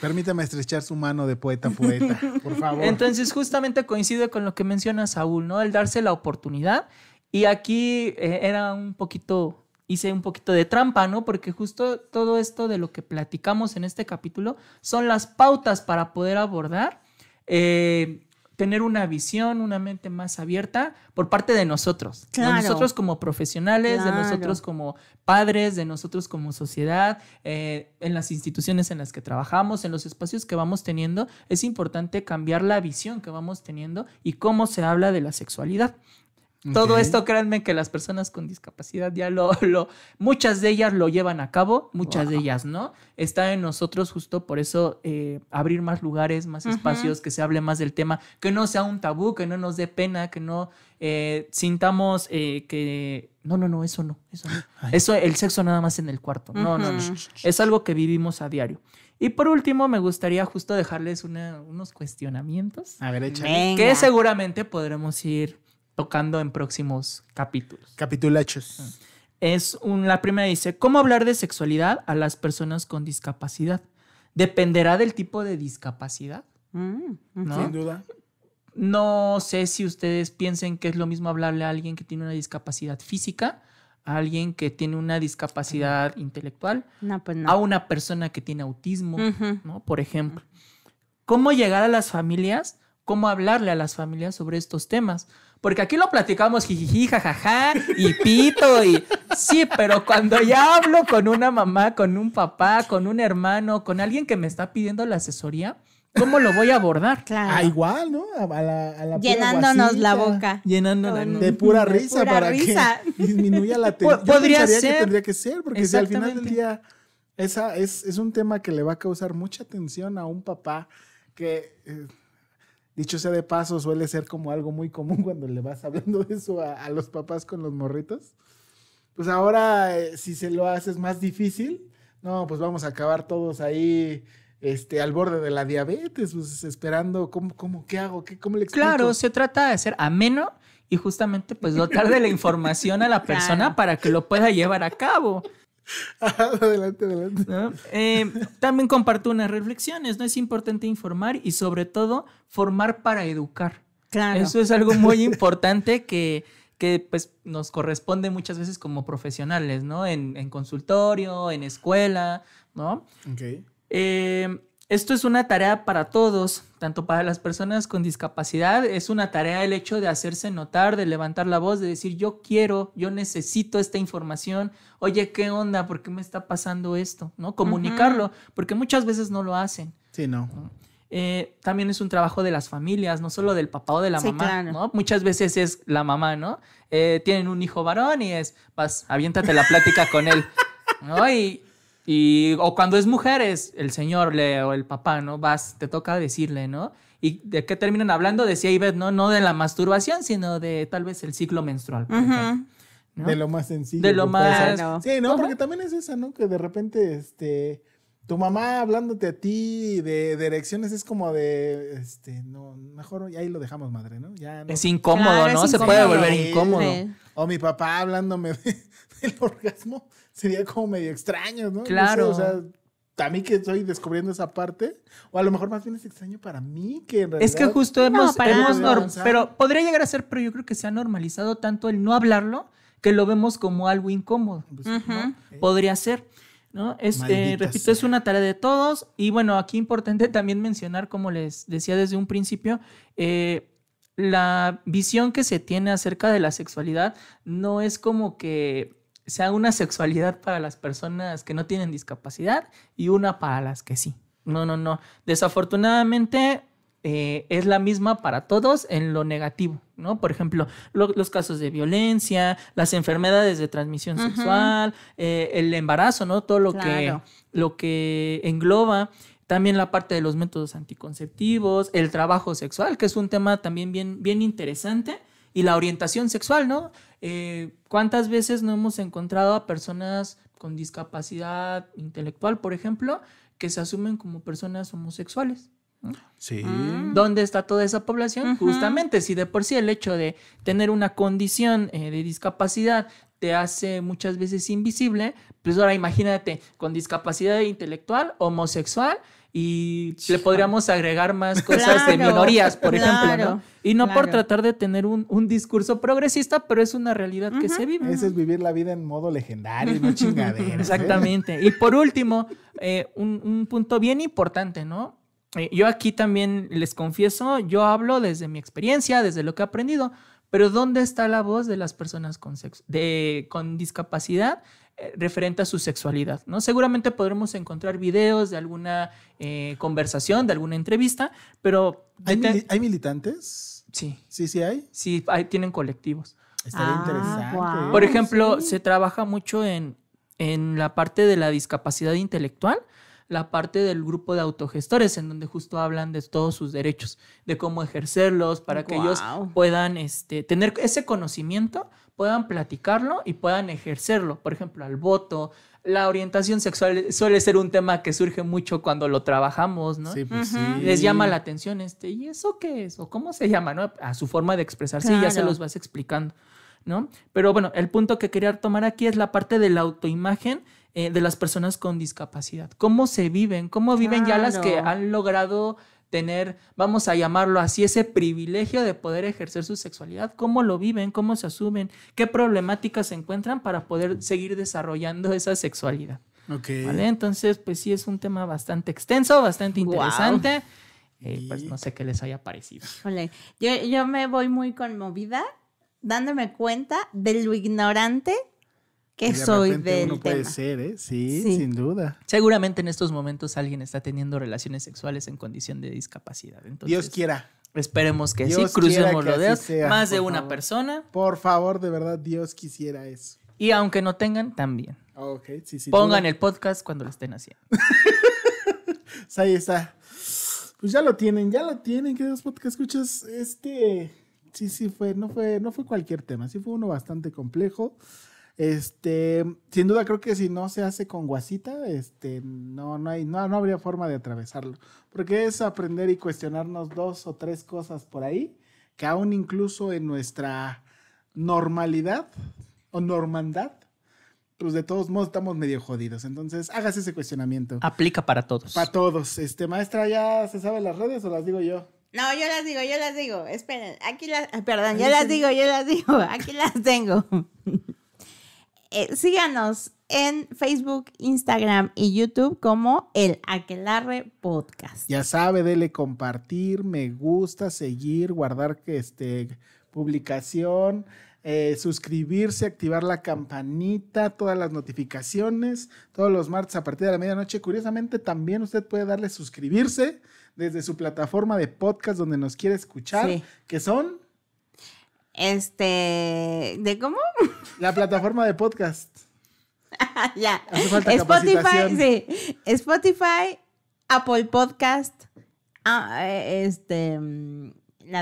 Permítame estrechar su mano de poeta a poeta, por favor. Entonces justamente coincide con lo que menciona Saúl, ¿no? El darse la oportunidad. Y aquí hice un poquito de trampa, ¿no? Porque justo todo esto de lo que platicamos en este capítulo son las pautas para poder abordar, tener una visión, una mente más abierta por parte de nosotros. Claro. De nosotros como profesionales, Claro. de nosotros como padres, de nosotros como sociedad, en las instituciones en las que trabajamos, en los espacios que vamos teniendo. Es importante cambiar la visión que vamos teniendo y cómo se habla de la sexualidad. Todo Ok. esto, créanme que las personas con discapacidad ya muchas de ellas lo llevan a cabo, muchas de ellas no. Está en nosotros justo por eso abrir más lugares, más espacios, que se hable más del tema, que no sea un tabú, que no nos dé pena, que no sintamos que no, eso no. Eso, el sexo nada más en el cuarto. No. Es algo que vivimos a diario. Y por último, me gustaría justo dejarles unos cuestionamientos A ver, échale. Venga. que seguramente podremos ir tocando en próximos capítulos. Capitulachos. La primera dice, ¿cómo hablar de sexualidad a las personas con discapacidad? ¿Dependerá del tipo de discapacidad? ¿No? Sin duda. No sé si ustedes piensen que es lo mismo hablarle a alguien que tiene una discapacidad física, a alguien que tiene una discapacidad intelectual, No, pues no. a una persona que tiene autismo, Ujú. ¿no? Por ejemplo. ¿Cómo llegar a las familias? ¿Cómo hablarle a las familias sobre estos temas? Porque aquí lo platicamos jijiji, jajaja, y pito, y sí, pero cuando ya hablo con una mamá, con un papá, con un hermano, con alguien que me está pidiendo la asesoría, ¿cómo lo voy a abordar? Claro. Igual, ¿no? A la pura Llenándonos la guasita. boca. Llenándola. Con- De pura De risa pura para risa. que disminuya la tensión. Podría Yo pensaría ser. que tendría que ser, porque si al final del Exactamente. día esa es un tema que le va a causar mucha tensión a un papá que, dicho sea de paso, suele ser como algo muy común cuando le vas hablando de eso a los papás con los morritos. Pues ahora, si se lo haces más difícil, no, pues vamos a acabar todos ahí al borde de la diabetes, pues esperando, ¿qué hago? ¿Cómo le explico? Claro, se trata de ser ameno y justamente pues dotar de la información a la persona Claro. para que lo pueda llevar a cabo. Adelante. ¿No? También comparto unas reflexiones, ¿no? Es importante informar y sobre todo formar para educar. Claro. Eso es algo muy importante que pues nos corresponde muchas veces como profesionales, ¿no? En consultorio, en escuela, ¿no? Ok. Esto es una tarea para todos, tanto para las personas con discapacidad, es una tarea el hecho de hacerse notar, de levantar la voz, de decir yo necesito esta información, oye, ¿qué onda? ¿Por qué me está pasando esto? ¿No? Comunicarlo, porque muchas veces no lo hacen. Sí, no. También es un trabajo de las familias, no solo del papá o de la Sí, mamá, claro. ¿no? Muchas veces es la mamá, ¿no? Tienen un hijo varón y aviéntate la plática con él, ¿no? O cuando es mujer es el señor o el papá, ¿no? Te toca decirle, ¿no? ¿Y de qué terminan hablando? Decía Ivette, ¿no? No de la masturbación, sino de tal vez el ciclo menstrual, por ejemplo, ¿no? De lo más sencillo. De lo que puede ser. más- Sí, no, Ajá. porque también es esa, ¿no? Que de repente, tu mamá hablándote a ti de erecciones es como de, no, mejor ahí lo dejamos, madre, ¿no? Ya no. Es incómodo, Claro, ¿no? es Se incómodo. puede volver Sí, incómodo. Sí. O mi papá hablándome del orgasmo sería como medio extraño, ¿no? Claro. No sé, o sea, a mí que estoy descubriendo esa parte, o a lo mejor más bien es extraño para mí que en realidad... Es que justo para nada. pero podría llegar a ser, pero yo creo que se ha normalizado tanto el no hablarlo que lo vemos como algo incómodo. Pues, Ujú. ¿no? Podría ser. ¿no? Maldita Es una tarea de todos. Y bueno, aquí importante también mencionar, como les decía desde un principio, la visión que se tiene acerca de la sexualidad no es como que sea una sexualidad para las personas que no tienen discapacidad y una para las que sí. No. Desafortunadamente es la misma para todos en lo negativo, ¿no? Por ejemplo, los casos de violencia, las enfermedades de transmisión sexual, el embarazo, ¿no? Todo lo que engloba. También la parte de los métodos anticonceptivos, el trabajo sexual, que es un tema también bien interesante, y la orientación sexual, ¿no? ¿Cuántas veces no hemos encontrado a personas con discapacidad intelectual, por ejemplo, que se asumen como personas homosexuales? ¿No? Sí. ¿Dónde está toda esa población? Justamente, si de por sí el hecho de tener una condición de discapacidad te hace muchas veces invisible, pues ahora imagínate con discapacidad intelectual, homosexual, y le podríamos agregar más cosas de minorías, por ejemplo, ¿no? Y no por tratar de tener un discurso progresista, pero es una realidad que se vive. Ese es vivir la vida en modo legendario, no chingadera. Exactamente. Y por último, un punto bien importante, ¿no? Yo aquí también les confieso, yo hablo desde mi experiencia, desde lo que he aprendido, pero ¿dónde está la voz de las personas con discapacidad referente a su sexualidad, ¿no? Seguramente podremos encontrar videos de alguna conversación, de alguna entrevista, pero... ¿Hay militantes? Sí. ¿Sí hay? Sí, tienen colectivos. Estaría interesante. Wow. Por ejemplo, se trabaja mucho en la parte de la discapacidad intelectual, la parte del grupo de autogestores, en donde justo hablan de todos sus derechos, de cómo ejercerlos, para que ellos puedan tener ese conocimiento, puedan platicarlo y puedan ejercerlo. Por ejemplo, al voto, la orientación sexual suele ser un tema que surge mucho cuando lo trabajamos, ¿no? Sí, pues sí. Les llama la atención ¿y eso qué es? ¿O cómo se llama? ¿No? A su forma de expresarse y ya se los vas explicando, ¿no? Pero bueno, el punto que quería tomar aquí es la parte de la autoimagen de las personas con discapacidad. ¿Cómo se viven? ¿Cómo viven ya las que han logrado tener, vamos a llamarlo así, ese privilegio de poder ejercer su sexualidad? ¿Cómo lo viven? ¿Cómo se asumen? ¿Qué problemáticas se encuentran para poder seguir desarrollando esa sexualidad? Okay. ¿Vale? Entonces, pues sí, es un tema bastante extenso, bastante interesante. Pues no sé qué les haya parecido. Híjole, yo me voy muy conmovida dándome cuenta de lo ignorante que soy del uno tema. puede ser, sí, sin duda. Seguramente en estos momentos alguien está teniendo relaciones sexuales en condición de discapacidad. Entonces, Dios quiera. Esperemos que Dios sí, crucemos quiera los que dedos. así sea, Más de por una favor. persona. Por favor, de verdad, Dios quisiera eso. Y aunque no tengan, también. Okay, sí, Pongan el podcast cuando lo estén haciendo. Pues ahí está. Pues ya lo tienen, queridos podcast escuchas. Sí fue, no fue cualquier tema, sí fue uno bastante complejo. Sin duda creo que si no se hace con guasita, no habría forma de atravesarlo, porque es aprender y cuestionarnos 2 o 3 cosas por ahí, que aún incluso en nuestra normalidad o normandad, pues de todos modos estamos medio jodidos. Entonces, hágase ese cuestionamiento. Aplica para todos. Para todos. Maestra, ¿ya se sabe las redes o las digo yo? No, yo las digo. Esperen, aquí perdón, yo las digo. Aquí las tengo. Síganos en Facebook, Instagram y YouTube como el Aquelarre Podcast. Ya sabe, dele compartir, me gusta, seguir, guardar publicación, suscribirse, activar la campanita, todas las notificaciones, todos los martes a partir de la medianoche. Curiosamente, también usted puede darle suscribirse desde su plataforma de podcast donde nos quiere escuchar, que son... ¿De cómo? La plataforma de podcast. Ya. Hace falta capacitación. Spotify, Apple Podcast, la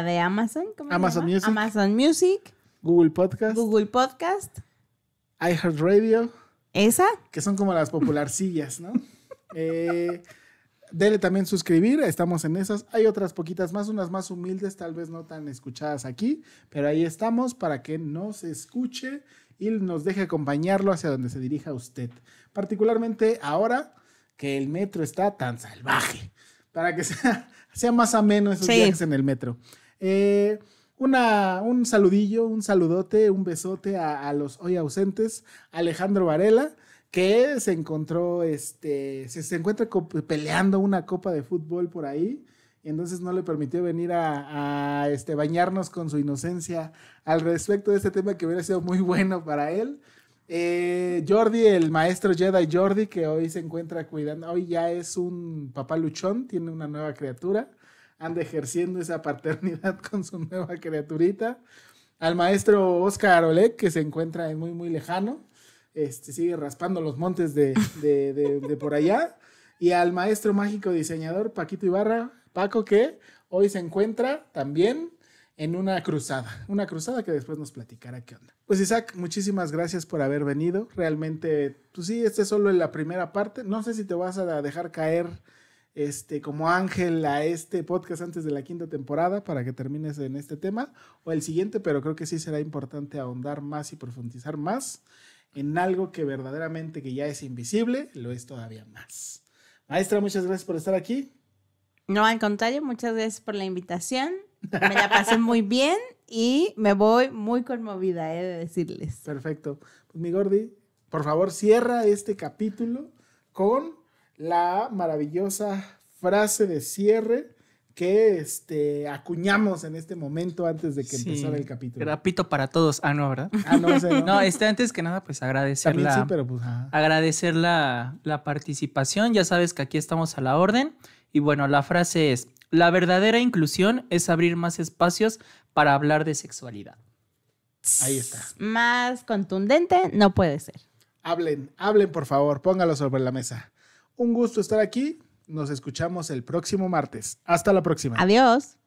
de Amazon, ¿cómo se Amazon llama? Music. Amazon Music, Google Podcast, iHeartRadio, esa, que son como las popularcillas, ¿no? Dele también suscribir, estamos en esas. Hay otras poquitas más, unas más humildes, tal vez no tan escuchadas aquí, pero ahí estamos para que nos escuche y nos deje acompañarlo hacia donde se dirija usted. Particularmente ahora que el metro está tan salvaje, para que sea más ameno esos viajes en el metro. Un saludillo, un saludote, un besote a los hoy ausentes, Alejandro Varela, que se encontró, se encuentra peleando una copa de fútbol por ahí, y entonces no le permitió venir a bañarnos con su inocencia al respecto de este tema que hubiera sido muy bueno para él. Jordi, el maestro Jedi Jordi, que hoy se encuentra cuidando, hoy ya es un papá luchón, tiene una nueva criatura, anda ejerciendo esa paternidad con su nueva criaturita. Al maestro Oscar Oleg, que se encuentra muy, muy lejano, sigue raspando los montes de por allá. Y al maestro mágico diseñador Paquito Ibarra, Paco, que hoy se encuentra también en una cruzada que después nos platicará qué onda. Pues Isaac, muchísimas gracias por haber venido. Realmente, pues sí, es solo en la primera parte. No sé si te vas a dejar caer como ángel a este podcast antes de la 5ª temporada para que termines en este tema o el siguiente, pero creo que sí será importante ahondar más y profundizar más en algo que verdaderamente que ya es invisible, lo es todavía más. Maestra, muchas gracias por estar aquí. No, al contrario, muchas gracias por la invitación. Me la pasé muy bien y me voy muy conmovida, de decirles. Perfecto. Pues mi Gordi, por favor, cierra este capítulo con la maravillosa frase de cierre que acuñamos en este momento antes de que empezara el capítulo. Grapito para todos. Ah, no, ¿verdad? Ah, no, ese no. No, antes que nada, pues agradecer También sí, pero pues, agradecer la participación. Ya sabes que aquí estamos a la orden. Y bueno, la frase es: la verdadera inclusión es abrir más espacios para hablar de sexualidad. Ahí está. Más contundente no puede ser. Hablen, por favor, póngalo sobre la mesa. Un gusto estar aquí. Nos escuchamos el próximo martes. Hasta la próxima. Adiós.